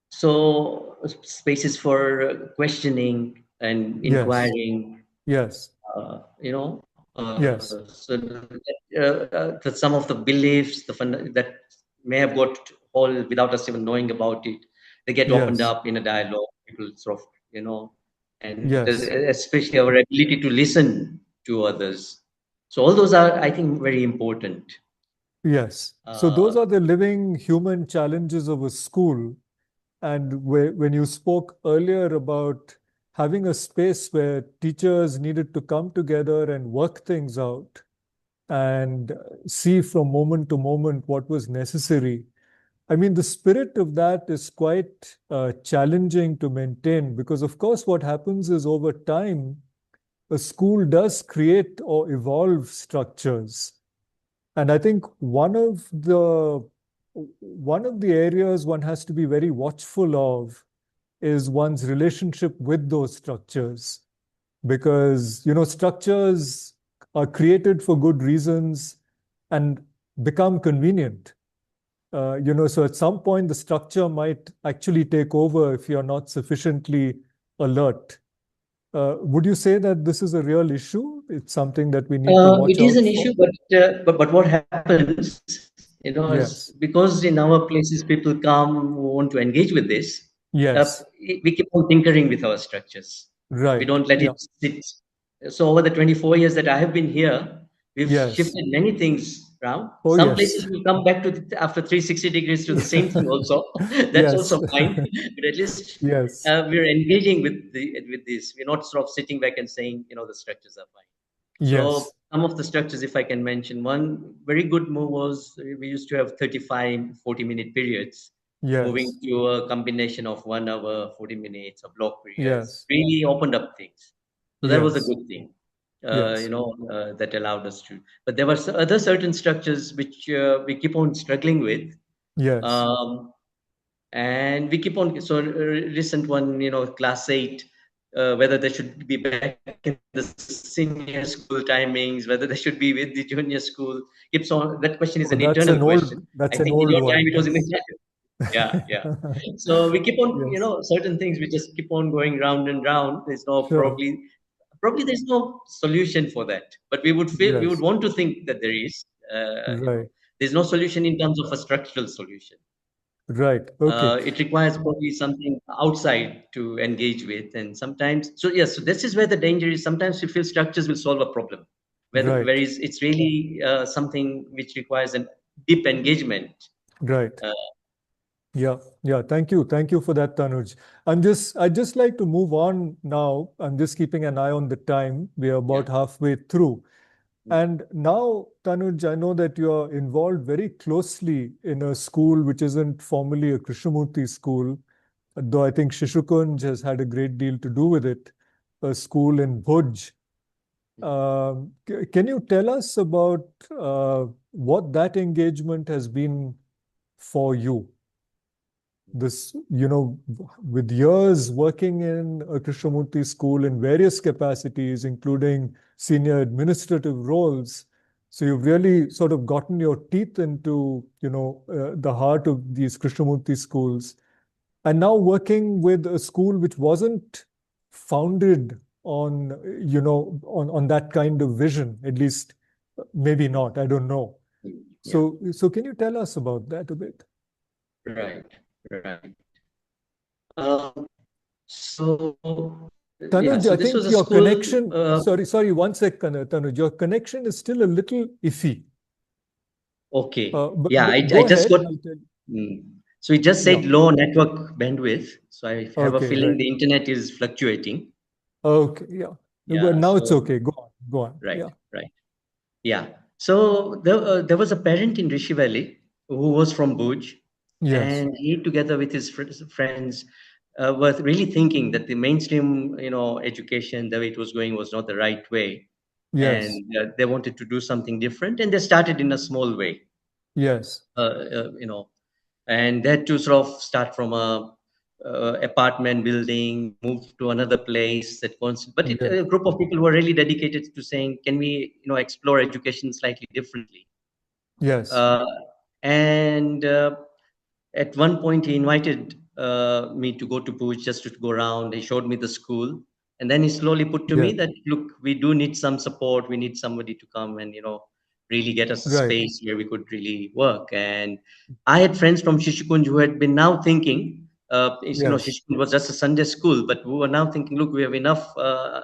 so spaces for questioning and
yes,
inquiring,
yes,
uh, you know,
yes,
that some of the beliefs, that may have got whole without us even knowing about it, they get opened
yes,
up in a dialogue. People sort of, and
yes,
especially our ability to listen to others. So all those are, I think, very important.
yes. So those
Uh,
are the living human challenges of a school. And when you spoke earlier about having a space where teachers needed to come together and work things out and see from moment to moment what was necessary. I mean, the spirit of that is quite challenging to maintain because, of course, what happens is over time, a school does create or evolve structures. And I think one of the areas one has to be very watchful of is one's relationship with those structures because structures are created for good reasons and become convenient. So at some point the structure might actually take over if you're not sufficiently alert. Would you say that this is a real issue? It's something that we need to watch
it is
out
an
for?
issue, but what happens, is
Yes,
because in our places people come who want to engage with this,
yes,
we keep on tinkering with our structures. We
right,
don't let
yeah,
it sit. So over the 24 years that I have been here, we've
yes,
shifted many things around.
oh
Some
yes,
places will come back to after 360 degrees to the same thing also. That's
yes,
also fine. But at least
yes,
we're engaging with this. We're not sort of sitting back and saying, the structures are fine. So
yes,
some of the structures, if I can mention, one very good move was we used to have 35, 40-minute periods, moving
yes,
to a combination of 1 hour, 40 minutes, or block periods.
yes,
Really opened up things. So that was a
Yes.
good thing,
Yes.
that allowed us to. But there were other certain structures which we keep on struggling with.
Yes.
Um, and we keep on, so recent one, class 8, whether they should be back in the senior school timings, whether they should be with the junior school, keeps on, that question is an
Oh,
internal question. I
that's
think
an
in your
old
time it
one.
was in
Yes.
the, yeah. So we keep on,
Yes.
certain things we just keep on going round and round. There's no,
Sure.
probably there's no solution for that, but we would
Yes.
want to think that there is,
Right.
there's no solution in terms of a structural solution.
Right. Okay.
It requires probably something outside to engage with, and sometimes, so yes, so this is where the danger is. Sometimes we feel structures will solve a problem,
Right.
whereas it's really something which requires a deep engagement.
Right.
uh,
Yeah. Yeah. Thank you. Thank you for that, Tanuj. I'd just like to move on now. I'm just keeping an eye on the time. We are
yeah.
about halfway through. And now, Tanuj, I know that you are involved very closely in a school which isn't formally a Krishnamurti school, though I think Shishukunj has had a great deal to do with it, a school in Bhuj. Can you tell us about what that engagement has been for you? This, with years working in a Krishnamurti school in various capacities, including senior administrative roles. So you've really sort of gotten your teeth into, the heart of these Krishnamurti schools. And now working with a school which wasn't founded on, on that kind of vision, at least maybe not, I don't know.
Yeah.
So can you tell us about that a bit?
Right. Right. Um, so yeah.
Tanuj,
So
I
this was
think
a
your
school.
connection, sorry, one sec, Tanuj, your connection is still a little iffy.
Okay.
But
Yeah. I
go
just
ahead
got.
and I'll tell you.
So it just
Yeah.
said low network bandwidth. So I have a
Okay,
feeling
right.
the internet is fluctuating.
Okay, yeah. Well,
Yeah.
now it's
So
okay. Go on, go on.
right.
Yeah.
Right. Yeah. So there was a parent in Rishi Valley who was from Bhuj,
Yes.
and he, together with his friends, were really thinking that the mainstream, education, the way it was going, was not the right way, and
Yes.
they wanted to do something different, and they started in a small way.
Yes.
uh, and they had to sort of start from a apartment building, move to another place. But
Yes.
a group of people were really dedicated to saying, can we, explore education slightly differently?
Yes.
Uh, and At one point, he invited me to go to Puj just to go around. He showed me the school, and then he slowly put to me
Yes.
that, look, we do need some support. We need somebody to come and really get us a
Right.
space where we could really work. And I had friends from Shishikunj who had been now thinking,
Yes.
Shishikunj was just a Sunday school, but who were now thinking, look, we have enough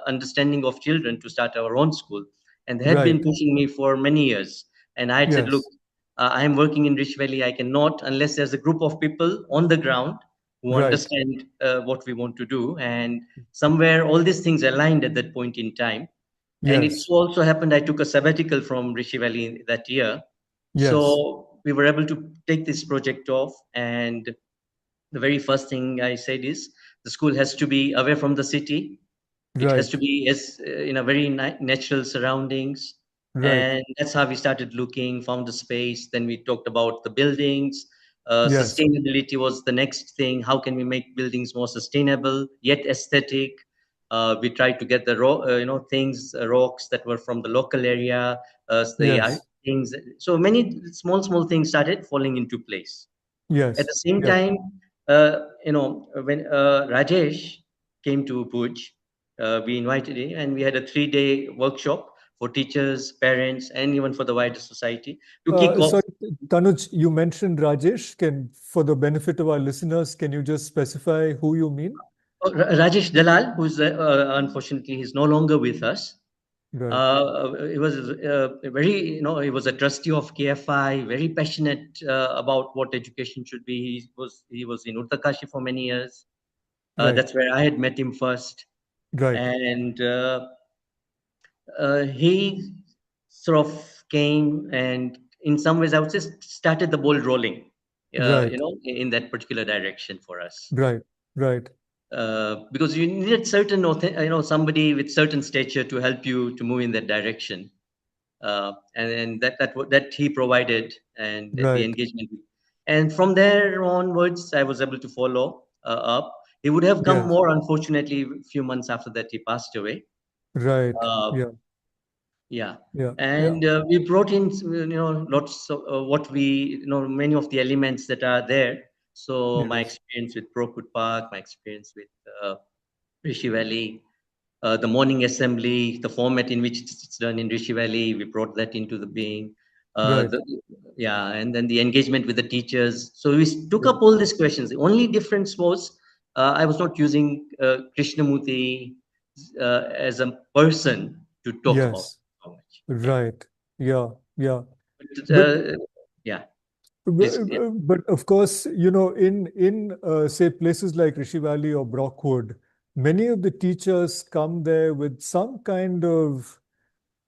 understanding of children to start our own school, and they had been
Right.
pushing me for many years. And I had said, look,
Yes.
I'm working in Rich Valley. I cannot unless there's a group of people on the ground who
Right.
understand what we want to do. And somewhere all these things aligned at that point in time. And it
Yes.
so also happened I took a sabbatical from Rishi Valley that year.
Yes.
So we were able to take this project off. And the very first thing I said is the school has to be away from the city. It has to
Right.
be as in a very natural surroundings,
Right.
and that's how we started looking, found the space. Then we talked about the buildings.
Yes.
Sustainability was the next thing. How can we make buildings more sustainable yet aesthetic? We tried to get the things, rocks that were from the local area,
Yes.
things. So many small things started falling into place. At the
Yes.
same
Yeah.
time, when Rajesh came to Bhuj, we invited him and we had a 3-day workshop for teachers, parents, and even for the wider society to kick off.
Sorry, Tanuj, you mentioned Rajesh. For the benefit of our listeners, can you just specify who you mean?
Rajesh Dalal, who's unfortunately he's no longer with us.
Right.
He was very, he was a trustee of KFI, very passionate about what education should be. He was in Uttarkashi for many years.
Right.
That's where I had met him first,
Right.
and he sort of came and, in some ways, I would say, started the ball rolling,
Right.
in that particular direction for us.
Right. Right.
because you needed certain, somebody with certain stature to help you to move in that direction. And that he provided, and the
Right.
engagement. And from there onwards, I was able to follow up. He would have come
Yes.
more, unfortunately, a few months after that he passed away.
Right.
Uh,
Yeah.
yeah,
Yeah. Yeah.
and we brought in, lots of what we, many of the elements that are there. So my
Yes.
experience with Prokut Park, my experience with Rishi Valley, the morning assembly, the format in which it's done in Rishi Valley, we brought that into the being. Uh,
Right.
the, yeah, and then the engagement with the teachers. So we took
Yeah.
up all these questions. The only difference was I was not using Krishnamurti as a person to talk about
Yes.
so much. Yeah,
Right. Yeah. Yeah.
but,
But
yeah, please. Yeah.
but of course, in say places like Rishi Valley or Brockwood, many of the teachers come there with some kind of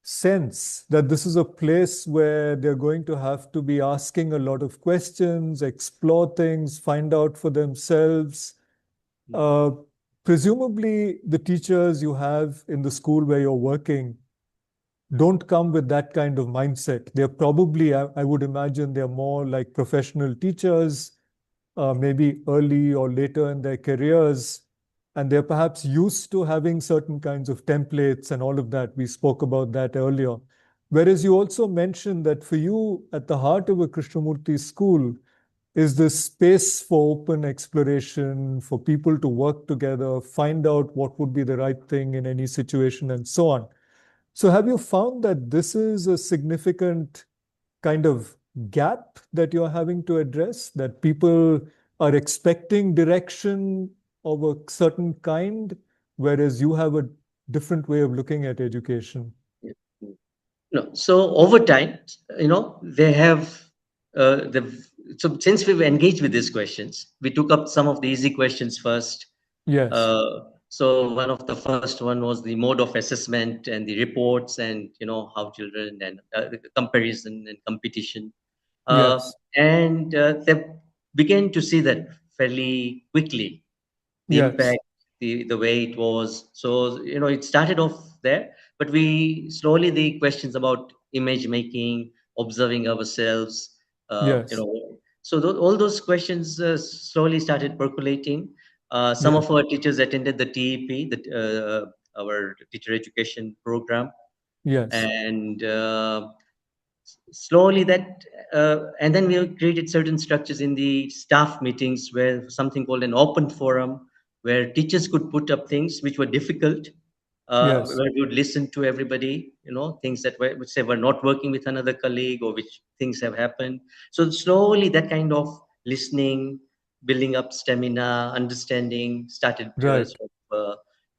sense that this is a place where they're going to have to be asking a lot of questions, explore things, find out for themselves. Uh, Presumably, the teachers you have in the school where you're working don't come with that kind of mindset. They're probably, I would imagine, they're more like professional teachers, maybe early or later in their careers. And they're perhaps used to having certain kinds of templates and all of that. We spoke about that earlier. Whereas you also mentioned that for you, at the heart of a Krishnamurti school, is this space for open exploration, for people to work together, find out what would be the right thing in any situation, and so on. So, have you found that this is a significant kind of gap that you're having to address? That people are expecting direction of a certain kind, whereas you have a different way of looking at education?
Yeah. No, so over time, they have the. So since we've engaged with these questions, we took up some of the easy questions first.
Yes,
So one of the first one was the mode of assessment and the reports, and how children, and the comparison and competition,
yes,
and they began to see that fairly quickly, the
yes,
impact, the way it was. So it started off there, but we slowly, the questions about image making, observing ourselves,
yes,
so all those questions slowly started percolating. Some
yes,
of our teachers attended the TEP, our teacher education program,
yes,
and slowly that, and then we have created certain structures in the staff meetings, where something called an open forum, where teachers could put up things which were difficult,
yes,
where we would listen to everybody, things that were, which say were not working with another colleague, or which things have happened. So slowly that kind of listening, building up stamina, understanding started
right,
sort of,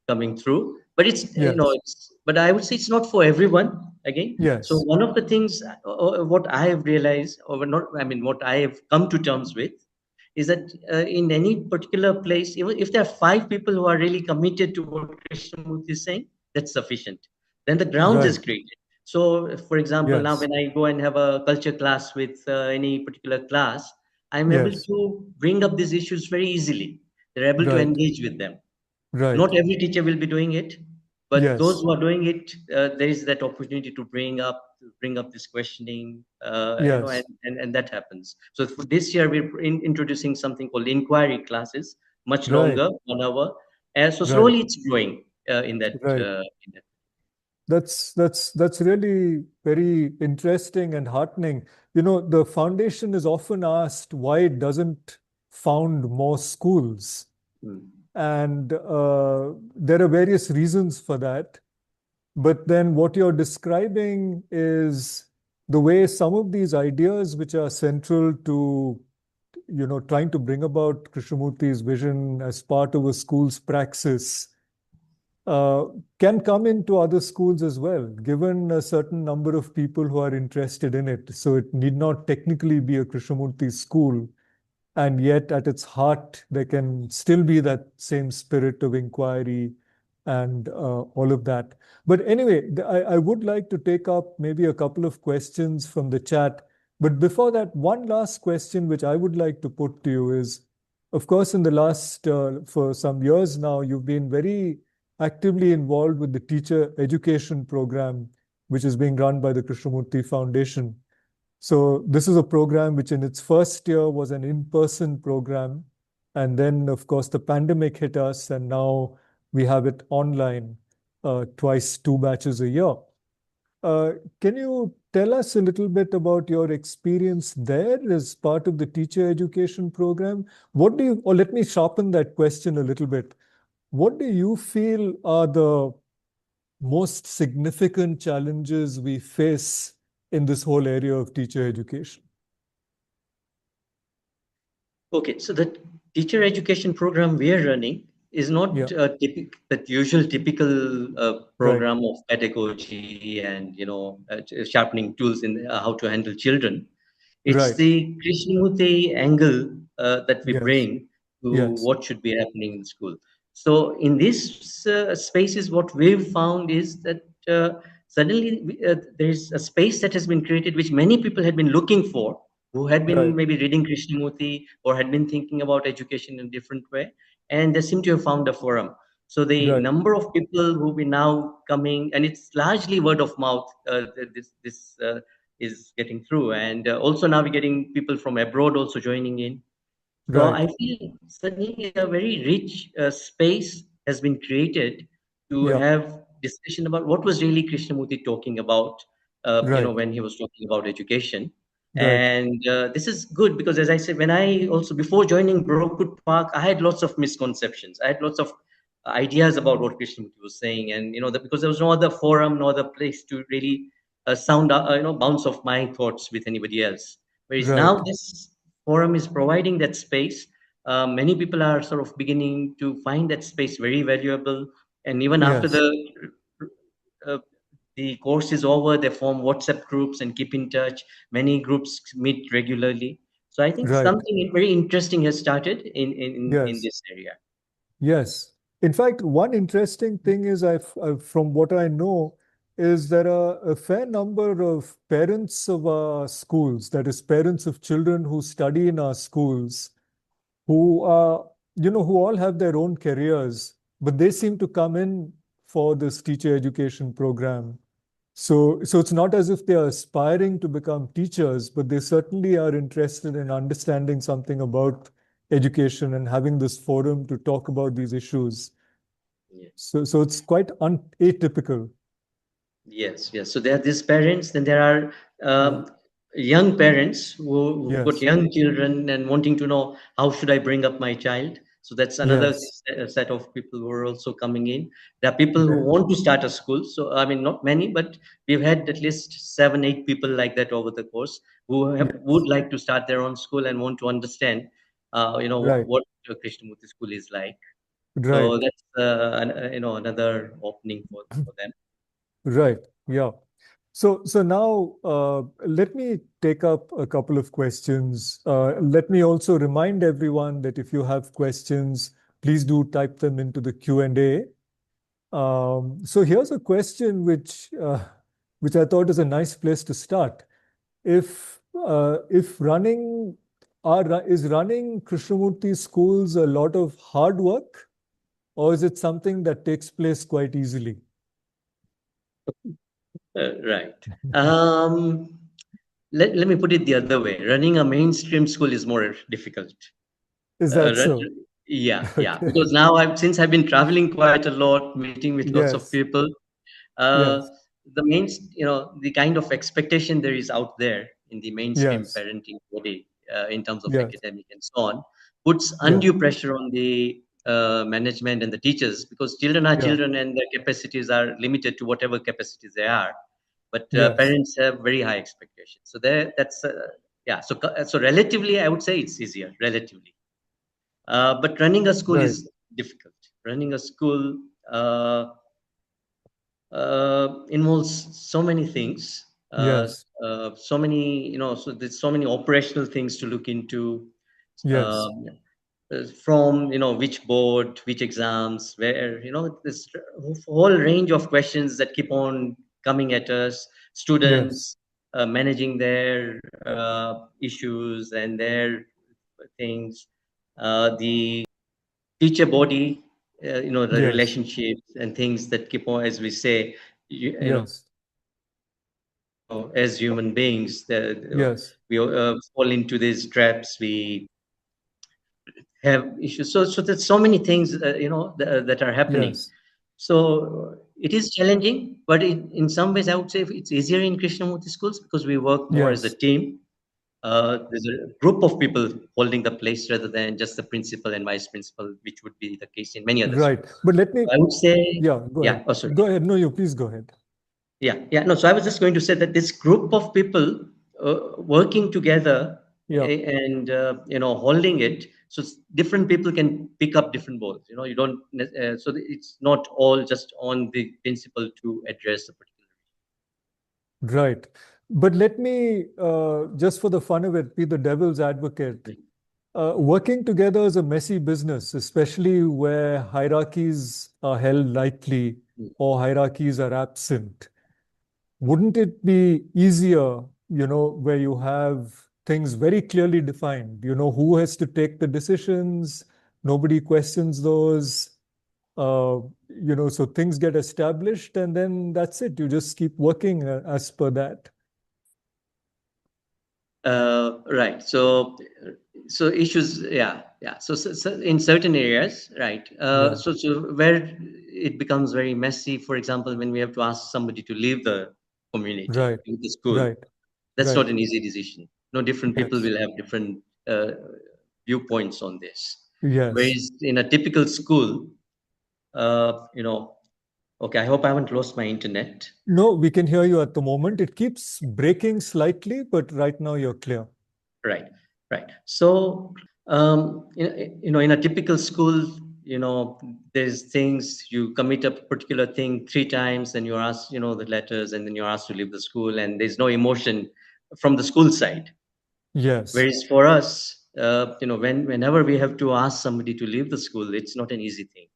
coming through. But
yes,
but I would say it's not for everyone again. So
yes,
one of the things, what I have realized, or not, I mean, what I have come to terms with, is that in any particular place, even if there are five people who are really committed to what Krishnamurti is saying, that's sufficient. Then the ground is
right,
created. So, for example, now
yes,
when I go and have a culture class with any particular class, I'm able
yes,
to bring up these issues very easily. They're able to
right,
engage with them.
right,
Not every teacher will be doing it, but those
yes,
who are doing it, there is that opportunity to bring up this questioning,
yes,
and that happens. So for this year, we're introducing something called inquiry classes, much
right,
longer, 1 hour, and so
right,
slowly it's growing
right.
in that.
That's really very interesting and heartening. The foundation is often asked why it doesn't found more schools,
Mm.
and there are various reasons for that. But then what you're describing is the way some of these ideas, which are central to trying to bring about Krishnamurti's vision as part of a school's praxis, uh, can come into other schools as well, given a certain number of people who are interested in it. So it need not technically be a Krishnamurti school. And yet, at its heart, there can still be that same spirit of inquiry and all of that. But anyway, I would like to take up maybe a couple of questions from the chat. But before that, one last question which I would like to put to you is, of course, in the last, for some years now, you've been very actively involved with the teacher education program, which is being run by the Krishnamurti Foundation. So this is a program which in its first year was an in-person program. And then, of course, the pandemic hit us, and now we have it online, twice, two batches a year. Uh, can you tell us a little bit about your experience there as part of the teacher education program? What do you, or let me sharpen that question a little bit. What do you feel are the most significant challenges we face in this whole area of teacher education?
Okay, so the teacher education program we are running is
Yeah,
not that usual typical
right,
program of pedagogy and sharpening tools in how to handle children. It's
right.
the Krishnamurti angle that we
Yes,
bring to
yes,
what should be happening in school. So in these spaces, what we've found is that suddenly there is a space that has been created, which many people had been looking for, who had been
right,
maybe reading Krishnamurti or had been thinking about education in a different way, and they seem to have found a forum. So the
right,
number of people who be now coming, and it's largely word of mouth. This is getting through, and also now we're getting people from abroad also joining in. So
right.
I feel suddenly a very rich space has been created to
Yeah,
have discussion about what was really Krishnamurti talking about,
right,
when he was talking about education.
right,
And this is good because, as I said, when I also before joining Brookwood Park, I had lots of misconceptions. I had lots of ideas about what Krishnamurti was saying, and because there was no other forum, no other place to really bounce off my thoughts with anybody else. Whereas
right.
now this forum is providing that space. Many people are sort of beginning to find that space very valuable, and even after
Yes,
uh, the course is over, they form WhatsApp groups and keep in touch. Many groups meet regularly. So I think
right.
something very interesting has started in
Yes.
this area.
Yes. In fact, one interesting thing is from what I know, is there are a fair number of parents of our schools, that is, parents of children who study in our schools, who are, who all have their own careers, but they seem to come in for this teacher education program. So it's not as if they are aspiring to become teachers, but they certainly are interested in understanding something about education and having this forum to talk about these issues. So it's quite atypical.
Yes, yes. So there are these parents, then there are
Yeah.
young parents who've got
Yes.
young children and wanting to know how should I bring up my child. So that's another
Yes.
set of people who are also coming in. There are people who
Yeah.
want to start a school. So I mean, not many, but we've had at least 7, 8 people like that over the course who would
Yes.
like to start their own school and want to understand,
Right.
what Krishnamurti school is like. So
Right.
that's another opening for them.
Right. Yeah. So now let me take up a couple of questions. Let me also remind everyone that if you have questions, please do type them into the Q&A. So here's a question which I thought is a nice place to start. If is running Krishnamurti schools a lot of hard work, or is it something that takes place quite easily?
Right. Um, let me put it the other way. Running a mainstream school is more difficult.
Is
Uh,
that
run-
so?
yeah.
Okay.
Because now since I've been traveling quite a lot, meeting with lots of
Yes.
people, uh,
Yes.
the kind of expectation there is out there in the mainstream
Yes.
parenting body, in terms of
Yes.
academic and so on, puts
Yeah.
undue pressure on the management and the teachers because children are
Yeah.
children and their capacities are limited to whatever capacities they are. But
Yes.
parents have very high expectations. So there, that's yeah. So relatively, I would say it's easier relatively. But running a school
Right.
is difficult. Running a school involves so many things,
Yes.
so many, so there's so many operational things to look into,
Yes.
um, from which board, which exams, where this whole range of questions that keep on coming at us,
Yes.
students managing their issues and their things. the teacher body, the
Yes.
relationships and things that keep on, as we say,
Yes.
as human beings,
Yes.
we fall into these traps. We have issues. So there's so many things, that are happening.
Yes.
So it is challenging, but in some ways, I would say it's easier in Krishnamurti schools because we work more as a
Yes.
team. There's a group of people holding the place rather than just the principal and vice principal, which would be the case in many other
Right.
schools.
But let me,
I would say,
yeah, go
yeah.
ahead.
Oh, sorry.
Go ahead. No, you please go ahead.
Yeah. No, so I was just going to say that this group of people working together
Yeah.
and holding it, so different people can pick up different balls. You don't. So it's not all just on the principal to address a particular.
Right. But let me, just for the fun of it, be the devil's advocate. Working together is a messy business, especially where hierarchies are held lightly or hierarchies are absent. Wouldn't it be easier, where you have things very clearly defined? You know who has to take the decisions, nobody questions those, so things get established and then that's it. You just keep working as per that.
Right. So issues, yeah. So in certain areas, right.
Yeah.
So where it becomes very messy, for example, when we have to ask somebody to leave the community,
Right.
leave the school,
Right.
that's not
Right.
an easy decision. No, different people
Yes.
will have different uh, viewpoints on this.
Yes.
Whereas in a typical school, uh, you know, okay, I hope I haven't lost my internet.
No, we can hear you at the moment. It keeps breaking slightly, but right now you're clear.
Right, right. So, in a typical school, there's things you commit a particular thing 3 times, and you're asked, the letters, and then you're asked to leave the school, and there's no emotion from the school side.
Yes.
Whereas for us, whenever we have to ask somebody to leave the school, it's not an easy thing.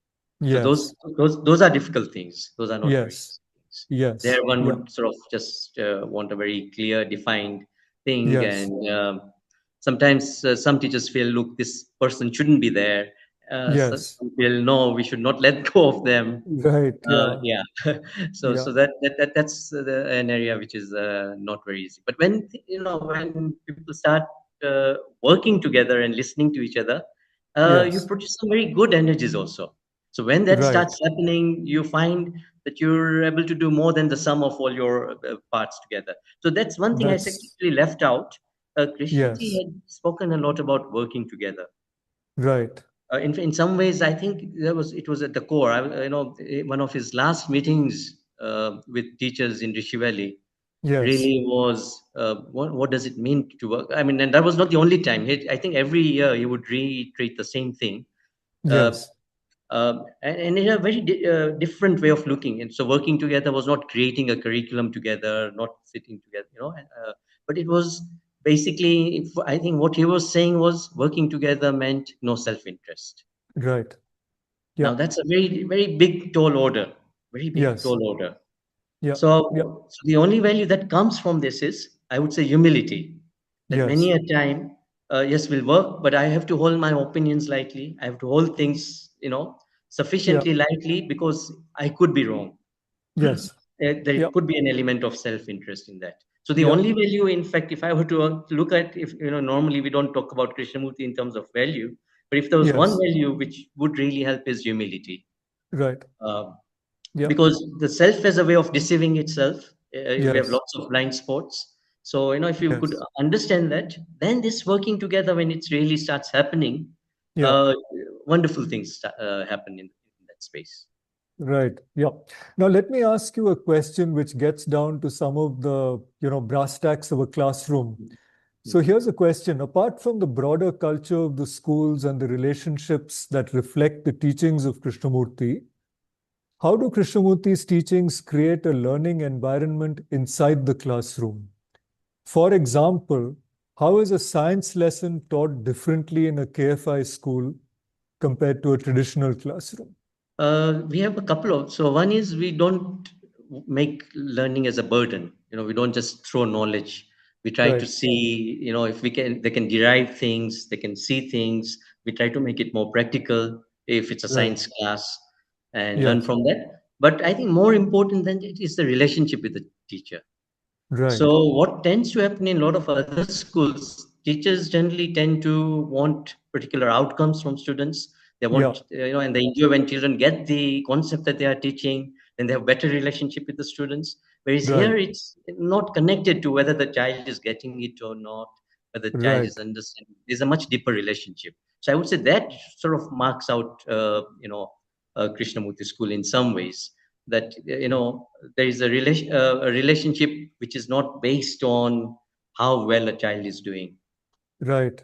So those
Yes.
those are difficult things. Those are not very
Yes.
easy things.
Yes.
There, one
Yeah.
would sort of just want a very clear, defined thing,
Yes.
and sometimes some teachers feel, look, this person shouldn't be there.
Yes.
Some feel, no, we should not let go of them.
Right. Yeah.
Yeah. so
Yeah.
so that's an area which is not very easy. But when people start working together and listening to each other, you
Yes.
produce some very good energies also. So when that
Right.
starts happening, you find that you're able to do more than the sum of all your parts together. So that's one thing I
That's,
actually left out. Krishnamurti
yes.
had spoken a lot about working together.
Right.
In some ways, I think it was at the core. One of his last meetings with teachers in Rishi Valley
Yes.
really was, what does it mean to work? I mean, and that was not the only time. I think every year he would reiterate the same thing. Uh,
Yes.
and in a very different way of looking. And so working together was not creating a curriculum together, not sitting together, but it was basically, I think what he was saying was working together meant no self-interest.
Right. Yeah.
Now that's a very, very big, tall order, very big,
Yes.
tall order.
Yeah. Yeah.
So the only value that comes from this is, I would say, humility. That many
Yes.
a time, yes, will work, but I have to hold my opinions lightly. I have to hold things,
Yeah.
sufficiently lightly because I could be wrong.
Yes.
There
Yeah.
could be an element of self-interest in that. So the
Yeah.
only value, in fact, if I were to look at, if normally we don't talk about Krishnamurti in terms of value, but if there was one
Yes.
value which would really help is humility.
Right.
Uh,
Yeah.
because the self has a way of deceiving itself. We have
Yes.
lots of blind spots. So if you could
Yes.
understand that, then this working together, when it really starts happening,
Yeah.
uh, wonderful things happen in that space.
Right. Yeah. Now let me ask you a question which gets down to some of the, brass tacks of a classroom. So here's a question. Apart from the broader culture of the schools and the relationships that reflect the teachings of Krishnamurti, how do Krishnamurti's teachings create a learning environment inside the classroom? For example, how is a science lesson taught differently in a KFI school compared to a traditional classroom?
We have a couple of. So one is, we don't make learning as a burden. We don't just throw knowledge. We try to
Right.
see, if they can derive things, they can see things, We try to make it more practical if it's a
Right.
science class and learn
Yes.
from that. But I think more important than it is the relationship with the teacher.
Right.
So what tends to happen in a lot of other schools, teachers generally tend to want particular outcomes from students. They
Yeah.
want, and they enjoy when children get the concept that they are teaching, then they have better relationship with the students. Whereas
Right.
here it's not connected to whether the child is getting it or not, whether the child is
Right.
understanding. There's a much deeper relationship. So I would say that sort of marks out, Krishnamurti school in some ways, that there is a relationship which is not based on how well a child is doing.
Right.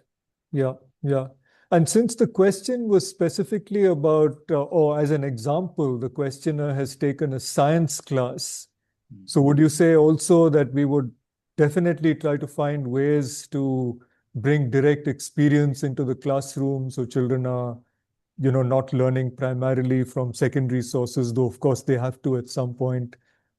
Yeah. Yeah. And since the question was specifically about, or as an example, the questioner has taken a science class. So would you say also that we would definitely try to find ways to bring direct experience into the classroom so children are, not learning primarily from secondary sources, though of course they have to at some point.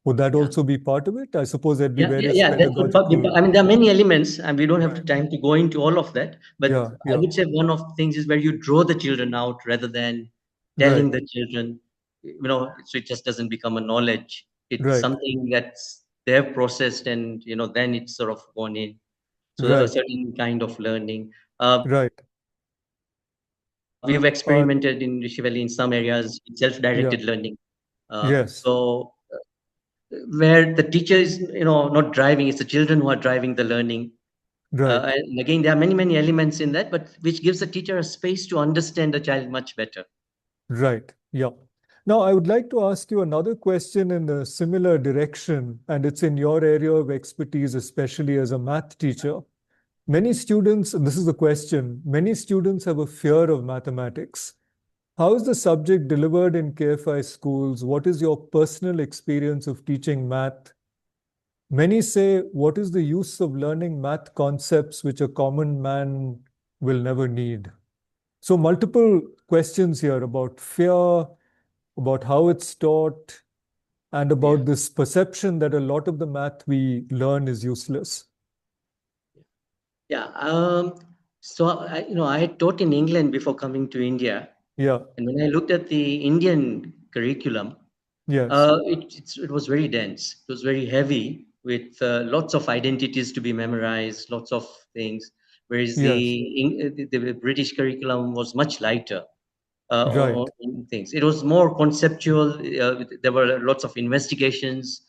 Would that
Yeah.
also be part of it? I suppose there'd be
Yeah, yeah,
various
yeah. That could be.
pedagogical.
I mean, there are many elements, and we don't have the
Right.
time to go into all of that. But
Yeah,
I
yeah.
would say one of the things is where you draw the children out rather than
Right,
telling the children, so it just doesn't become a knowledge. It's
right,
something that's they've processed, and then it's sort of gone in. So a
right,
certain kind of learning.
right.
We've
Uh,
experimented in Rishi Valley in some areas with
yeah,
self-directed learning.
yes,
So where the teacher is, not driving, it's the children who are driving the learning.
right,
And again, there are many, many elements in that, but which gives the teacher a space to understand the child much better.
right. Yeah. Now, I would like to ask you another question in a similar direction, and it's in your area of expertise, especially as a math teacher. Many students, this is the question, many students have a fear of mathematics. How is the subject delivered in KFI schools? What is your personal experience of teaching math? Many say, what is the use of learning math concepts which a common man will never need? So, multiple questions here about fear, about how it's taught, and
Yeah.
about this perception that a lot of the math we learn is useless.
Yeah. So I had taught in England before coming to India,
Yeah,
and when I looked at the Indian curriculum,
yes,
it was very dense. It was very heavy with lots of identities to be memorized, lots of things. Whereas
yes,
the British curriculum was much lighter.
right,
On things. It was more conceptual. There were lots of investigations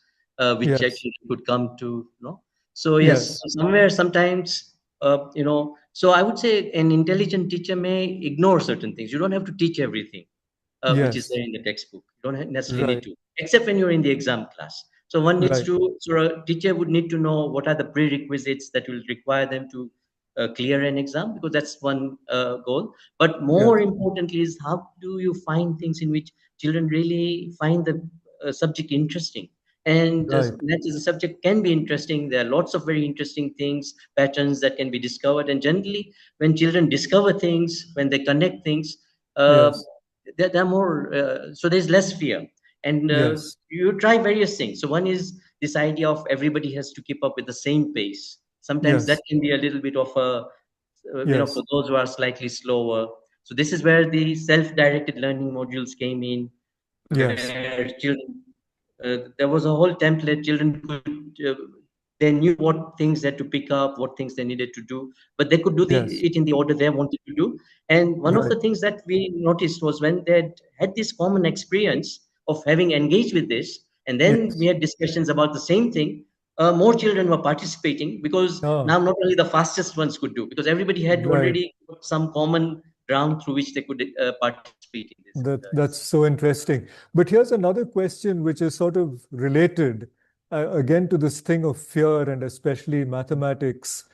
which
yes,
actually could come to, So yes,
yes,
so somewhere, sometimes, so I would say an intelligent teacher may ignore certain things. You don't have to teach everything which is
yes,
there in the textbook. You don't necessarily need
right,
to, except when you're in the exam class. So one needs
right,
to, so a teacher would need to know what are the prerequisites that will require them to clear an exam, because that's one goal. But
yes,
more importantly is, how do you find things in which children really find the subject interesting? And
right,
that is, a subject can be interesting. There are lots of very interesting things, patterns that can be discovered. And generally, when children discover things, when they connect things, uh,
yes,
they're more, so there's less fear. And
yes,
you try various things. So one is this idea of everybody has to keep up with the same pace. Sometimes that
yes,
can be a little bit of a,
yes,
for those who are slightly slower. So this is where the self-directed learning modules came in,
yes,
where children, there was a whole template. Children could, they knew what things they had to pick up, what things they needed to do, but they could do
yes,
it in the order they wanted to do. And one of
right,
the things that we noticed was when they had this common experience of having engaged with this, and then we
yes,
had discussions about the same thing, more children were participating, because
ah,
now not only the fastest ones could do, because everybody had
right.
already got some common ground through which they could participate in this
That's
exam.
so interesting. But here's another question which is sort of related, again to this thing of fear and especially mathematics.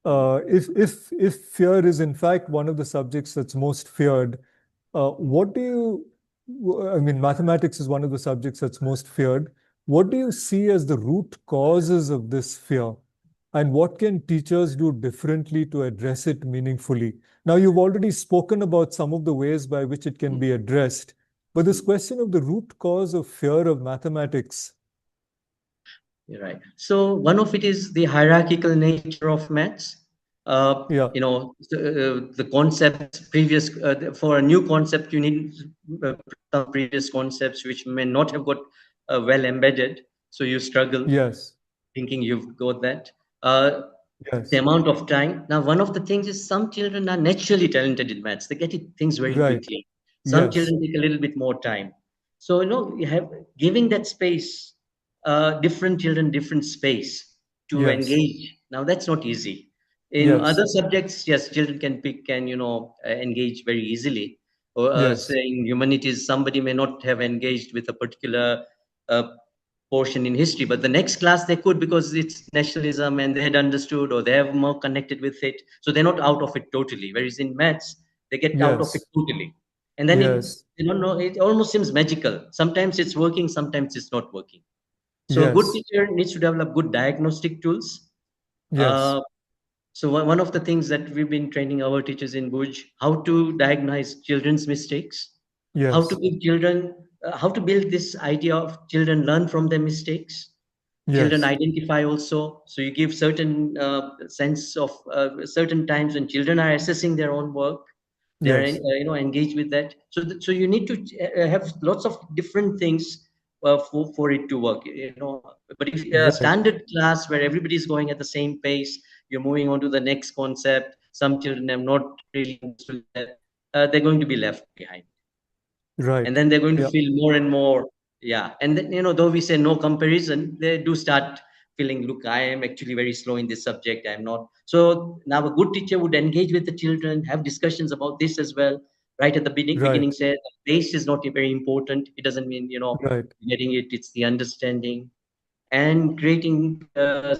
If fear is in fact one of the subjects that's most feared, what do I mean, mathematics is one of the subjects that's most feared. What do you see as the root causes of this fear? And what can teachers do differently to address it meaningfully? Now, you've already spoken about some of the ways by which it can be addressed, but this question of the root cause of fear of mathematics.
You're right. So one of it is the hierarchical nature of maths.
Yeah.
The concepts previous for a new concept, you need some previous concepts which may not have got well embedded. So you struggle
Yes.
thinking you've got that. Uh, the
Yes.
amount of time. Now, one of the things is some children are naturally talented in maths. They get it, things very
Right.
quickly. Some
Yes.
children take a little bit more time. So, you have giving that space, different children, different space to
Yes.
engage. Now, that's not easy. In
Yes.
other subjects, yes, children can pick and, engage very easily. Or
Yes.
saying humanities, somebody may not have engaged with a particular uh, portion in history, but the next class they could, because it's nationalism and they had understood, or they have more connected with it, so they're not out of it totally. Whereas in maths they get out of it
Yes.
totally, and then
Yes.
you don't know, it almost seems magical. Sometimes it's working, sometimes it's not working. So a good
Yes.
teacher needs to develop good diagnostic tools.
Yes.
uh, so one of the things that we've been training our teachers in Bhuj, how to diagnose children's mistakes, how to
Yes.
give children, how to build this idea of children learn from their mistakes, children
Yes.
identify also. So you give certain sense of certain times when children are assessing their own work, they are
Yes.
engaged with that. So so you need to have lots of different things for it to work. But if a
Right.
standard class where everybody is going at the same pace, you're moving on to the next concept, some children have not really understood that, they're going to be left behind, and
Right.
then they're going to
Yeah.
feel more and more. Yeah, and then, though we say no comparison, they do start feeling, look, I am actually very slow in this subject, I'm not. So now a good teacher would engage with the children, have discussions about this as well, right at the beginning,
Right.
say the pace is not very important. It doesn't mean,
Right.
getting it, it's the understanding, and creating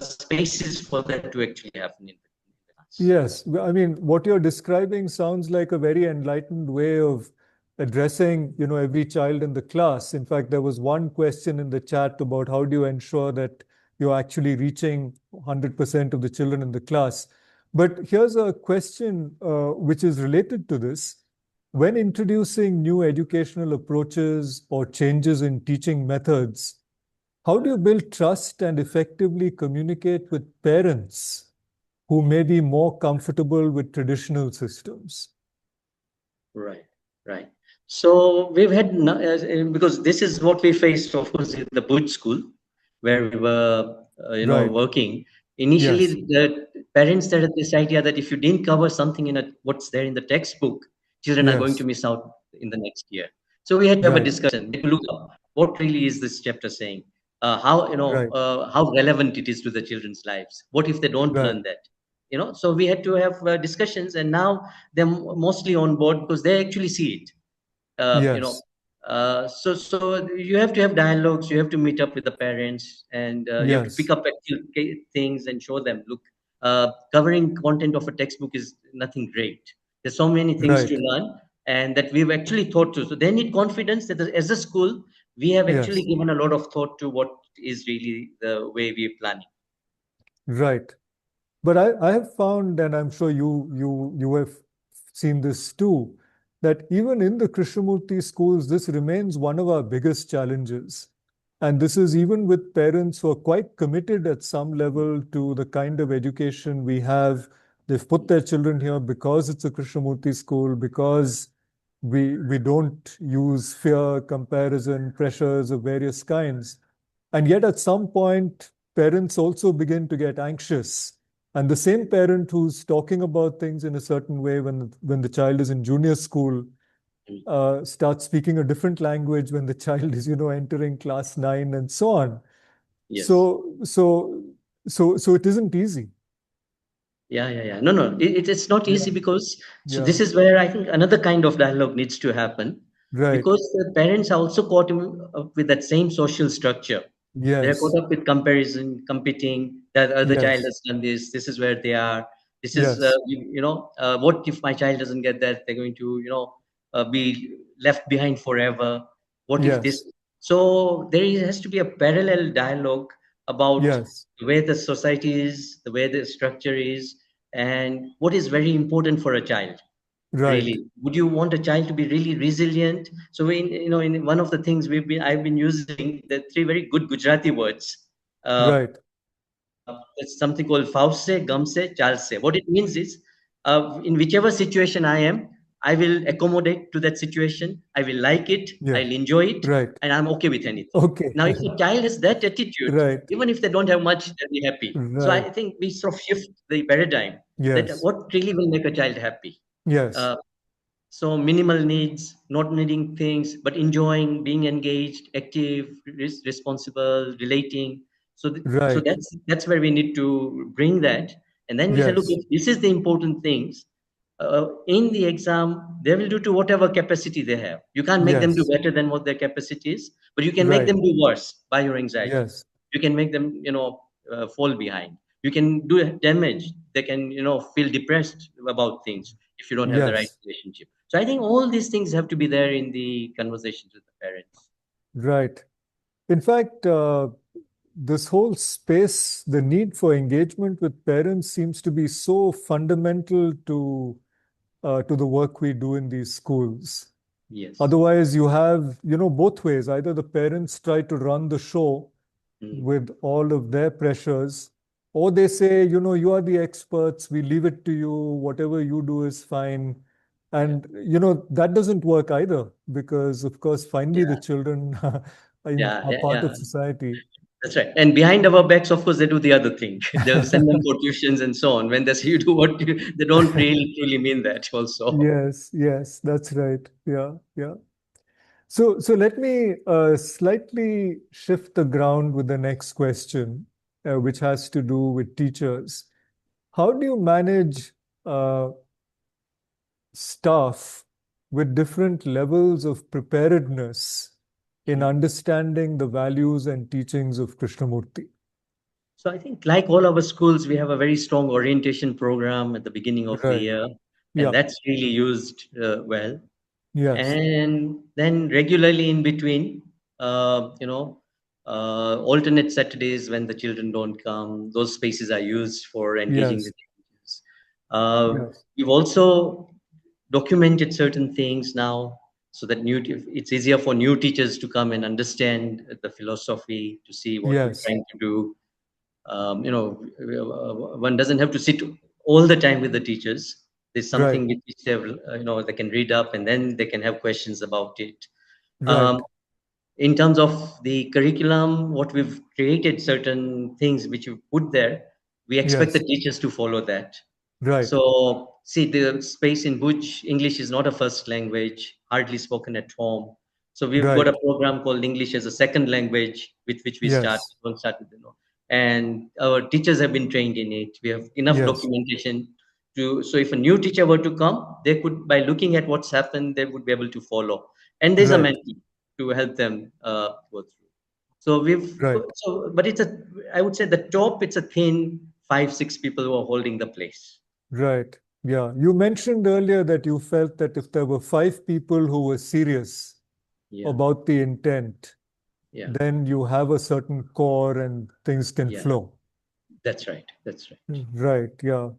spaces for that to actually happen in the class.
Yes, I mean, what you're describing sounds like a very enlightened way of addressing, every child in the class. In fact, there was one question in the chat about how do you ensure that you're actually reaching 100% of the children in the class. But here's a question which is related to this. When introducing new educational approaches or changes in teaching methods, how do you build trust and effectively communicate with parents who may be more comfortable with traditional systems?
Right, right. So we've had, because this is what we faced, of course, in the Bhuj school, where we were,
Right.
working. Initially,
Yes.
the parents had this idea that if you didn't cover something in what's there in the textbook, children are going to
Yes.
miss out in the next year. So we had to have a
Right.
discussion. We had to look up what really is this chapter saying,
Right.
how relevant it is to the children's lives. What if they don't
Right.
learn that? So we had to have discussions, and now they're mostly on board because they actually see it. uh, you know
Yes.
so you have to have dialogues, you have to meet up with the parents, and you have to pick
Yes.
up actual things and show them, look, covering content of a textbook is nothing great. There's so many things to
Right.
learn, and that we've actually thought to. So they need confidence that as a school we have actually
Yes.
given a lot of thought to what is really the way we're planning.
Right. But I have found, and I'm sure you have seen this too, that even in the Krishnamurti schools, this remains one of our biggest challenges. And this is even with parents who are quite committed at some level to the kind of education we have. They've put their children here because it's a Krishnamurti school, because we don't use fear, comparison, pressures of various kinds. And yet at some point, parents also begin to get anxious, and the same parent who's talking about things in a certain way when the child is in junior school
Mm.
starts speaking a different language when the child is, entering class 9 and so on.
Yes.
So it isn't easy.
Yeah. No, no, it's not
Yeah.
easy, because so
Yeah.
this is where I think another kind of dialogue needs to happen,
Right.
because the parents are also caught up with that same social structure. They're caught
Yes.
up with comparison, competing. That other child
Yes.
has done this. This is where they are. This is,
Yes.
what if my child doesn't get that? They're going to, be left behind forever. What if this?
Yes.
So has to be a parallel dialogue about
Yes.
the way the society is, the way the structure is, and what is very important for a child.
Right.
Really, would you want a child to be really resilient? So in one of the things I've been using the three very good Gujarati words. uh,
Right.
there's something called Fause, Gamse, Chalse. What it means is, in whichever situation I am, I will accommodate to that situation. I will like it,
Yeah.
I'll enjoy it,
Right.
and I'm okay with anything.
Okay.
Now, if a child has that attitude,
Right.
even if they don't have much, they'll be happy. So
Right.
I think we sort of shift the paradigm that
Yes.
what really will make a child happy.
Yes.
Uh, so minimal needs, not needing things, but enjoying, being engaged, active, responsible, relating. So, so
Right.
that's where we need to bring that. And then we say, look,
Yes.
if this is the important things, in the exam, they will do to whatever capacity they have. You can't make them do
Yes.
better than what their capacity is, but you can make
Right.
them do worse by your anxiety.
Yes.
You can make them, fall behind. You can do damage. They can, feel depressed about things if you don't have the right
Yes.
relationship. So I think all these things have to be there in the conversations with the parents.
Right. In fact, this whole space, the need for engagement with parents seems to be so fundamental to the work we do in these schools.
Yes.
Otherwise, you have, both ways. Either the parents try to run the show
Mm.
with all of their pressures, or they say, you are the experts, we leave it to you, whatever you do is fine.
Yeah.
And, that doesn't work either, because, of course, finally the
Yeah.
children
Yeah.
are
Yeah.
part
Yeah.
of society.
That's right. And behind our backs, of course, they do the other thing. They'll send them for tuitions and so on. When they say you do what they don't really truly mean that also.
Yes, yes, that's right. Yeah, yeah. So let me slightly shift the ground with the next question, which has to do with teachers. How do you manage uh, staff with different levels of preparedness in
Mm.
understanding the values and teachings of Krishnamurti?
So I think, like all our schools, we have a very strong orientation program at the beginning of the
Right.
year, and
Yeah.
that's really used well.
Yes.
And then regularly in between, alternate Saturdays when the children don't come, those spaces are used for engaging
Yes.
with teachers.
Yes.
We've also documented certain things now so that it's easier for new teachers to come and understand the philosophy, to see what we're
Yes.
trying to do. One doesn't have to sit all the time with the teachers. There's
Right.
something which they have, they can read up and then they can have questions about it.
Right.
Um, in terms of the curriculum, what we've created certain things which we put there, we expect the
Yes.
teachers to follow that.
Right.
So, see, the space in which English is not a first language, hardly spoken at home. So we've got a
Right.
program called English as a second language, with which we start.
Yes.
We don't start with, and our teachers have been trained in it. We have enough
Yes.
documentation to. So if a new teacher were to come, they could, by looking at what's happened, they would be able to follow. And there's a
Right.
mentee to help them go through. So we've
Right.
but I would say the top, it's a thin 5, 6 people who are holding the place.
Right. Yeah. You mentioned earlier that you felt that if there were five people who were serious
Yeah,
about the intent,
yeah,
then you have a certain core and things can
yeah.
flow.
That's right. That's right.
Right. Yeah.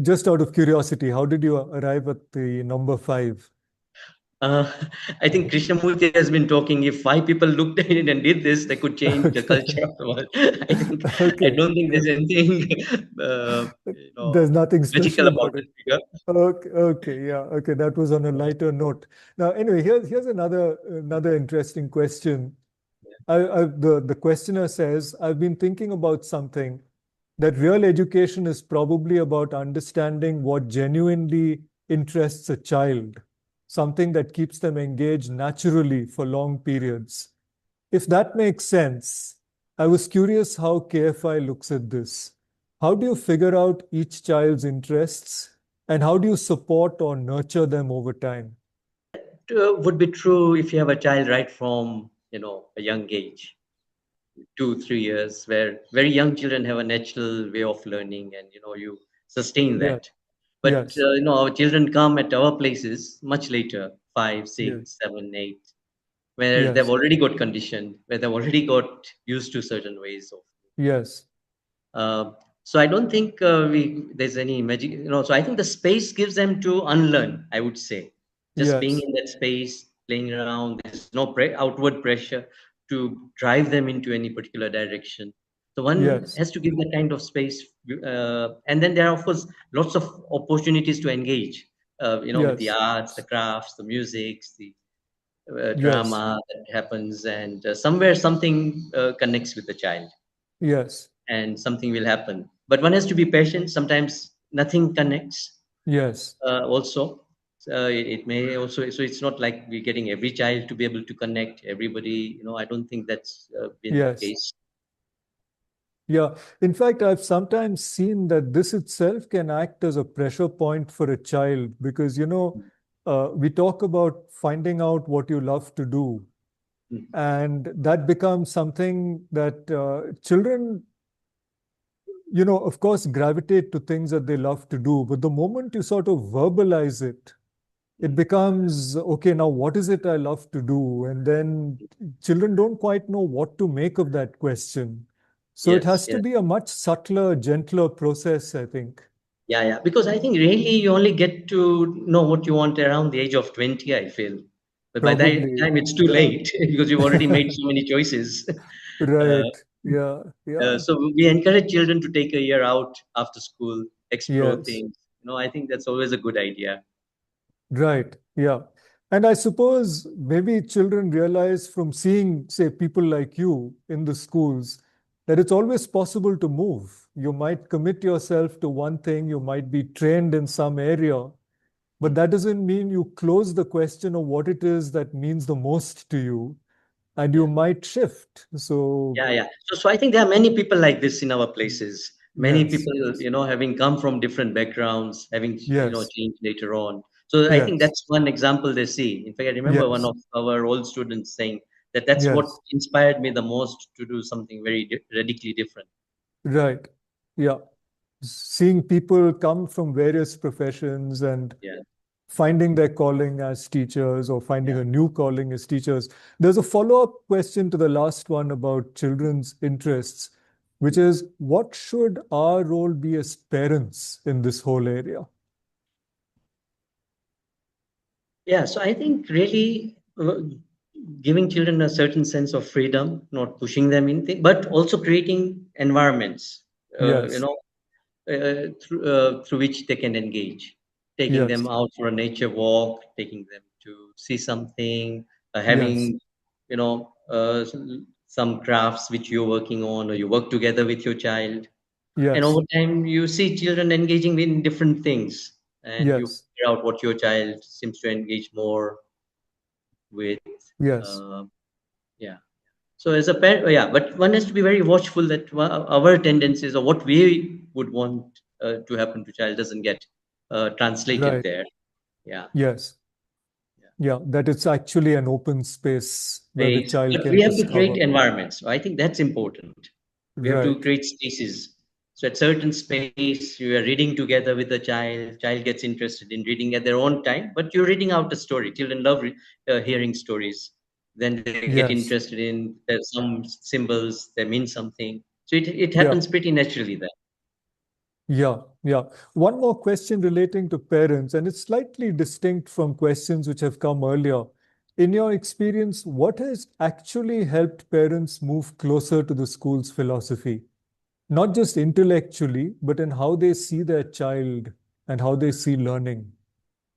Just out of curiosity, how did you arrive at the number five?
Uh, I think Krishnamurti has been talking. If 5 people looked at it and did this, they could change the
Okay.
culture of the world. I
Okay.
don't think there's anything,
There's nothing
magical
special
about
about it.
this figure.
Okay, okay, yeah, okay. That was on a lighter note. Now, anyway, here's another interesting question. The questioner says, I've been thinking about something that real education is probably about understanding what genuinely interests a child, something that keeps them engaged naturally for long periods. If that makes sense, I was curious how KFI looks at this. How do you figure out each child's interests and how do you support or nurture them over time?
Would be true if you have a child right from a young age, 2, 3 years, where very young children have a natural way of learning, and you sustain
Yeah,
that. But
yes,
our children come at our places much later, five,
yes,
six, 7, 8, where they've
yes,
already got conditioned, where they've already got used to certain ways of.
yes,
Uh, so I don't think there's any magic, So I think the space gives them to unlearn. I would say, just being
yes,
in that space, playing around. There's no outward pressure to drive them into any particular direction. So one
Yes.
has to give that kind of space, and then there are of course lots of opportunities to engage, with the
Yes.
arts, the crafts, the musics, the
Yes.
drama that happens, and somewhere something connects with the child,
Yes.
and something will happen. But one has to be patient. Sometimes nothing connects.
Yes.
Also, it may also. So it's not like we're getting every child to be able to connect everybody. I don't think that's been the
Yes.
case.
Yeah. In fact, I've sometimes seen that this itself can act as a pressure point for a child because, we talk about finding out what you love to do,
Mm.
and that becomes something that children, of course, gravitate to things that they love to do. But the moment you sort of verbalize it, it
Mm.
becomes, okay, now what is it I love to do? And then children don't quite know what to make of that question. So it
Yes,
has to
yes.
be a much subtler, gentler process, I think.
Yeah, yeah. Because I think really you only get to know what you want around the age of 20, I feel. But by that
Probably.
time, it's too
Yeah.
late because you've already made so many choices. Uh,
Right. Yeah. Yeah.
so we encourage children to take a year out after school, explore
Yes.
things. I think that's always a good idea.
Right. Yeah. And I suppose maybe children realize from seeing, say, people like you in the schools that it's always possible to move. You might commit yourself to one thing, you might be trained in some area, but that doesn't mean you close the question of what it is that means the most to you, and you
Yeah.
might shift. So,
Yeah, yeah. So I think there are many people like this in our places. Many
yes,
people, having come from different backgrounds, having,
yes,
changed later on. So I think
yes,
that's one example they see. In fact, I remember one
yes,
of our old students saying that that's what
yes,
inspired me the most to do something very radically different.
right. Yeah. Seeing people come from various professions and
Yeah,
finding their calling as teachers or finding
yeah.
a new calling as teachers. There's a follow-up question to the last one about children's interests, which is what should our role be as parents in this whole area?
Yeah, so I think really giving children a certain sense of freedom, not pushing them in, but also creating environments,
Yes,
through which they can engage, taking them
yes,
out for a nature walk, taking them to see something,
yes,
having, some crafts which you're working on, or you work together with your child. And
yes,
over time, you see children engaging in different things, and you
yes,
figure out what your child seems to engage more with.
yes,
Uh, yeah. So as a parent, yeah, but one has to be very watchful that our tendencies or what we would want to happen to child doesn't get translated
right,
there. Yeah,
yes,
yeah.
yeah, that it's actually an open space where the
Space,
child
but
can
we have to create
discover.
environments. So I think that's important. We have to
Right,
create spaces. So at certain space, you are reading together with the child. Child gets interested in reading at their own time, but you're reading out a story. Children love hearing stories. Then they get
yes,
interested in some symbols that mean something. So it
yeah.
happens pretty naturally there.
Yeah, yeah. One more question relating to parents, and it's slightly distinct from questions which have come earlier. In your experience, what has actually helped parents move closer to the school's philosophy? Not just intellectually, but in how they see their child and how they see learning.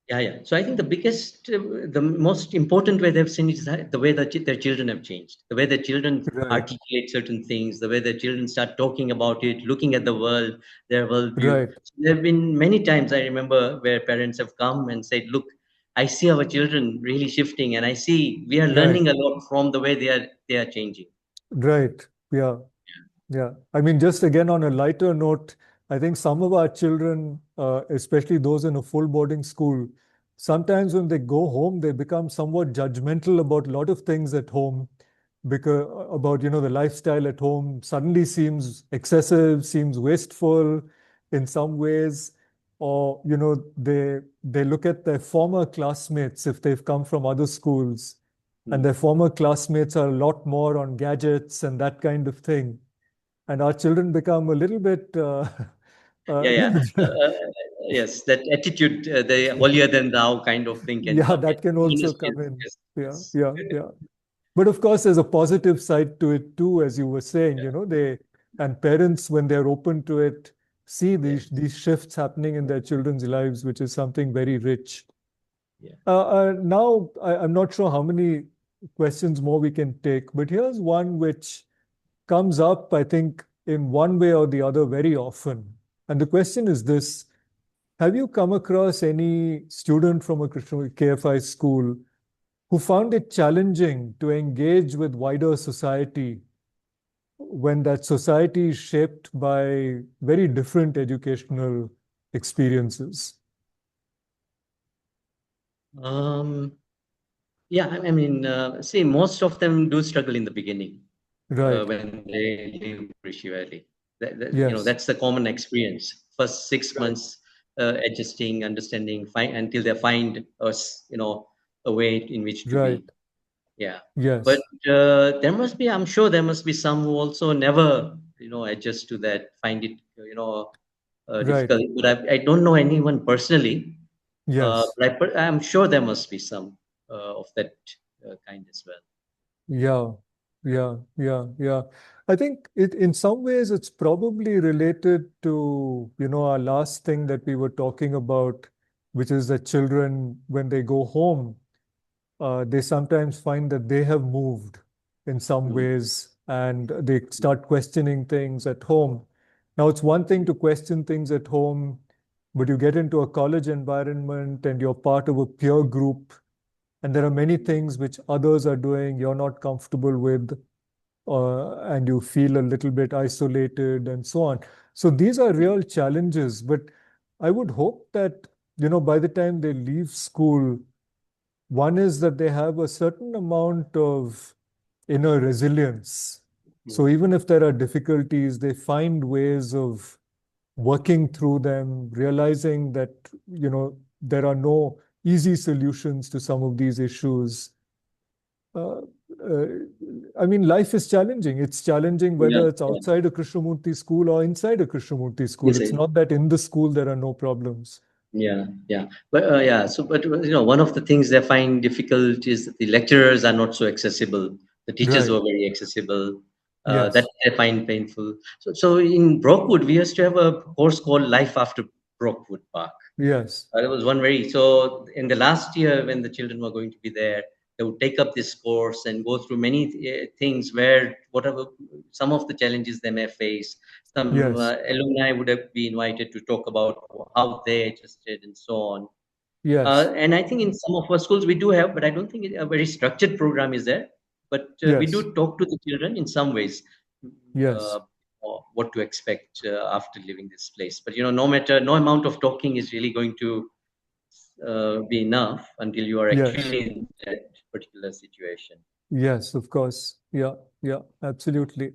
Yeah, yeah. So I think the most important way they've seen is that the way that their children have changed, the way their children
Right,
articulate certain things, the way their children start talking about it, looking at the world, their worldview.
right,
So there have been many times I remember where parents have come and said, "Look, I see our children really shifting, and I see we are
right,
learning a lot from the way they are changing."
right. Yeah. Yeah, I mean, just again on a lighter note, I think some of our children, especially those in a full boarding school, sometimes when they go home, they become somewhat judgmental about a lot of things at home because about, the lifestyle at home suddenly seems excessive, seems wasteful in some ways, or, they look at their former classmates if they've come from other schools, and
Hmm.
their former classmates are a lot more on gadgets and that kind of thing, and our children become a little bit,
Yeah,
you
yeah.
know,
Yes, that attitude, the holier than thou kind of thing can
yeah,
come.
that can also
Yes,
come in.
yes,
Yeah,
yes.
yeah, yeah. But of course, there's a positive side to it too, as you were saying.
Yeah.
and parents, when they're open to it, see these shifts happening in their children's lives, which is something very rich.
Yeah.
Now, I'm not sure how many questions more we can take, but here's one which comes up, I think, in one way or the other very often. And the question is this: have you come across any student from a KFI school who found it challenging to engage with wider society when that society is shaped by very different educational experiences?
Yeah, I mean, see, most of them do struggle in the beginning
Right.
when they leave Rishi Valley.
Yes.
That's the common experience. First six
Right.
months adjusting, understanding, until they find us, a way in which to
Right.
be. Yeah, but
Yes.
I'm sure there must be some who also never, adjust to that, find it,
Right.
difficult. But I don't know anyone personally.
Yes.
I'm sure there must be some of that kind as well.
Yeah. Yeah. Yeah. Yeah. I think in some ways it's probably related to, our last thing that we were talking about, which is that children, when they go home, they sometimes find that they have moved in some
Mm.
ways and they start questioning things at home. Now, it's one thing to question things at home, but you get into a college environment and you're part of a peer group, and there are many things which others are doing you're not comfortable with, and you feel a little bit isolated and so on. So these are real challenges, but I would hope that, by the time they leave school, one is that they have a certain amount of inner resilience. So
Mm.
even if there are difficulties, they find ways of working through them, realizing that, there are no easy solutions to some of these issues. Uh, uh, I mean, life is challenging. It's challenging
Yeah,
whether it's
yeah.
outside a Krishnamurti school or inside a Krishnamurti school.
Yes,
It's not that in the school there are no problems.
yeah, yeah. But yeah, so but one of the things they find difficult is that the lecturers are not so accessible. The teachers
Right.
were very accessible. That
Yes.
they find painful. So in Brockwood, we used to have a course called Life After Brockwood Park.
Yes.
There was one very so in the last year when the children were going to be there, they would take up this course and go through many things where whatever some of the challenges they may face. Some
Yes.
alumni would have been invited to talk about how they adjusted and so on.
Yes.
And I think in some of our schools we do have, but I don't think a very structured program is there. But we
Yes.
do talk to the children in some ways,
Yes.
uh, or what to expect after leaving this place. But no amount of talking is really going to be enough until you are
Yes.
actually in that particular situation.
Yes, of course. Yeah. Yeah. Absolutely.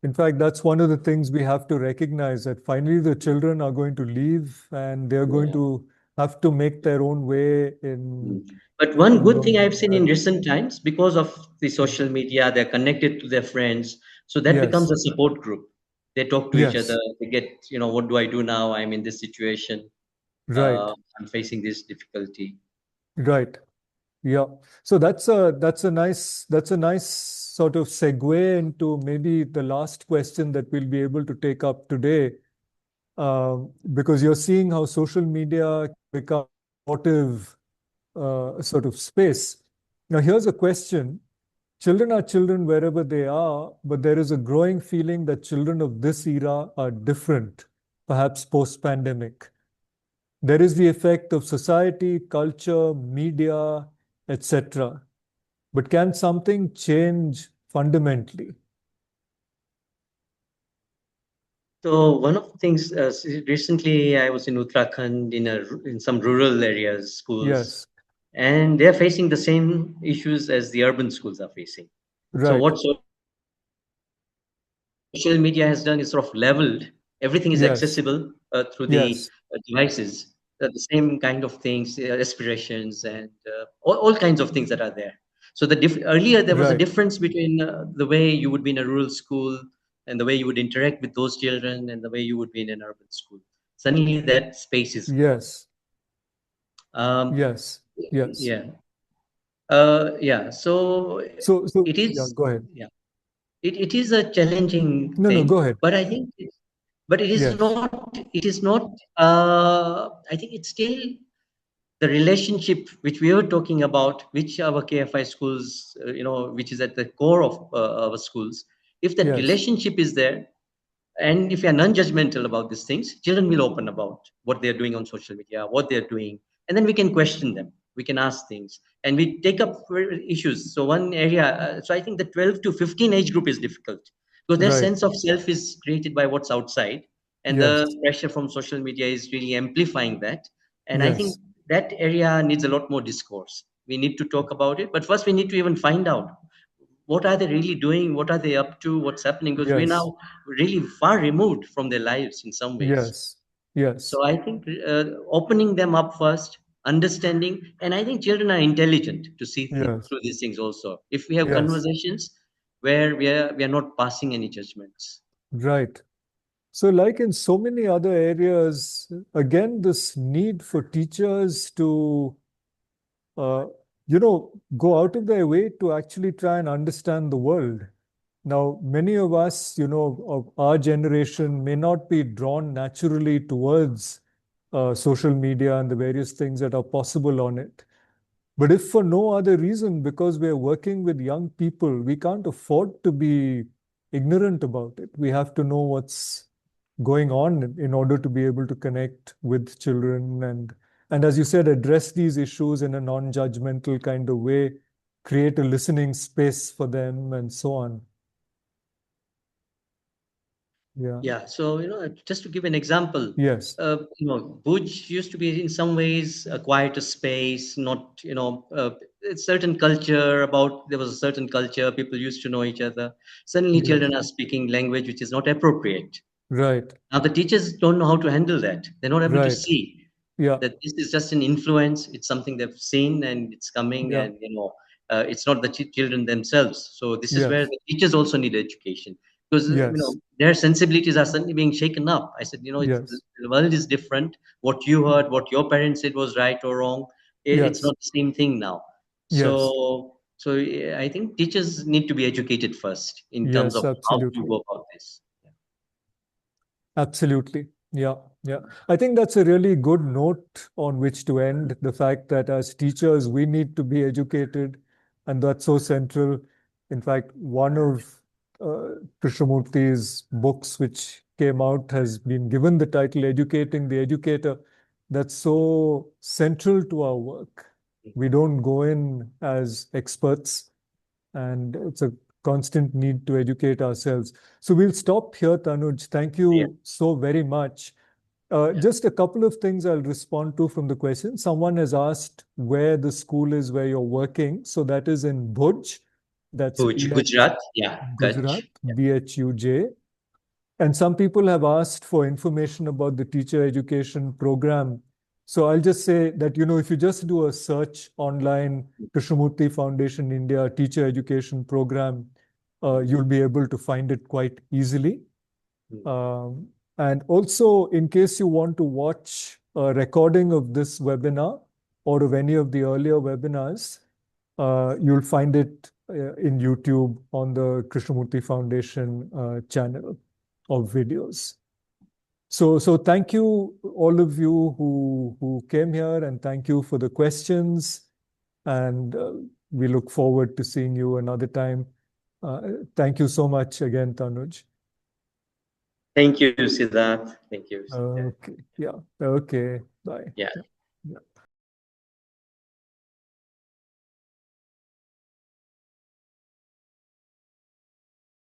In fact, that's one of the things we have to recognize, that finally the children are going to leave and they're going
Yeah.
to have to make their own way in
Mm. But one
in
good thing
learning.
I've seen in recent times, because of the social media, they're connected to their friends. So that becomes
Yes.
a support group. They talk to each other.
Yes.
They get, what do I do now? I'm in this situation.
Right.
I'm facing this difficulty.
Right. Yeah. So that's a nice sort of segue into maybe the last question that we'll be able to take up today, because you're seeing how social media become a supportive sort of space. Now, here's a question. Children are children wherever they are, but there is a growing feeling that children of this era are different, perhaps post-pandemic. There is the effect of society, culture, media, etc. But can something change fundamentally?
So one of the things recently I was in Uttarakhand in some rural areas schools,
Yes,
and they're facing the same issues as the urban schools are facing. So
right.
what social media has done is sort of leveled. Everything is accessible through the
Yes,
devices.
yes,
The same kind of things, aspirations, and all kinds of things that are there. So earlier there was a difference
right.
between the way you would be in a rural school and the way you would interact with those children and the way you would be in an urban school. Suddenly that space is gone.
Yes,
Um,
yes, yes.
yeah, yeah. So
So,
it
yeah,
is.
go ahead.
Yeah. It is a challenging
No, no,
thing,
go ahead.
but I think, but it is
Yes,
not. It is not. I think it's still the relationship which we were talking about, which our KFI schools, which is at the core of our schools. If that
yes,
relationship is there, and if you are non-judgmental about these things, children will open about what they're doing on social media, what they're doing, and then we can question them, we can ask things, and we take up issues. So one area, so I think the 12 to 15 age group is difficult, because their
right.
sense of self is created by what's outside, and the
Yes,
pressure from social media is really amplifying that. And I think
yes,
that area needs a lot more discourse. We need to talk about it, but first we need to even find out what are they really doing, what are they up to, what's happening, because we're
yes,
now really far removed from their lives in some ways.
yes, yes,
So I think opening them up first, understanding, and I think children are intelligent to see
yes,
through these things also, if we have
yes,
conversations where we are not passing any judgments.
right. So, like in so many other areas, again, this need for teachers to, uh, go out of their way to actually try and understand the world. Now, many of us, of our generation may not be drawn naturally towards social media and the various things that are possible on it. But if for no other reason, because we're working with young people, we can't afford to be ignorant about it. We have to know what's going on in order to be able to connect with children and as you said, address these issues in a non-judgmental kind of way, create a listening space for them, and so on. Yeah.
Yeah, so just to give an example,
Yes.
Bhuj used to be in some ways a quieter space, not a certain culture about there was a certain culture, people used to know each other. Suddenly,
Yes.
children are speaking language which is not appropriate.
Right.
Now the teachers don't know how to handle that. They're not able to
Right.
see
Yeah.
that this is just an influence. It's something they've seen and it's coming,
Yeah.
and it's not the children themselves. So this is where
Yes.
the teachers also need education, because
Yes.
their sensibilities are suddenly being shaken up. I said,
Yes.
the world is different. What you heard, what your parents said was right or wrong. It's
Yes.
not the same thing now.
Yes.
So I think teachers need to be educated first in terms
Yes.
of how to
Absolutely.
go about this.
Absolutely. Yeah. Yeah. I think that's a really good note on which to end. The fact that as teachers, we need to be educated, and that's so central. In fact, one of Krishnamurti's books, which came out, has been given the title Educating the Educator. That's so central to our work. We don't go in as experts, and it's a constant need to educate ourselves. So we'll stop here, Tanuj. Thank
Yeah.
you so very much.
Yeah.
Just a couple of things I'll respond to from the question. Someone has asked where the school is where you're working. So that is in Bhuj. That's
Bhuj,
BH,
Gujarat, yeah,
Gujarat,
Kutch.
BHUJ. And some people have asked for information about the teacher education program. So I'll just say that, if you just do a search online, Krishnamurti Foundation India Teacher Education Program, you'll be able to find it quite easily.
Mm.
Um, and also, in case you want to watch a recording of this webinar or of any of the earlier webinars, you'll find it in YouTube on the Krishnamurti Foundation channel of videos. So thank you, all of you who came here, and thank you for the questions. And we look forward to seeing you another time. Thank you so much again, Tanuj.
Thank you, Siddharth. Thank you. Yeah.
Okay. Yeah. Okay. Bye.
Yeah.
Yeah.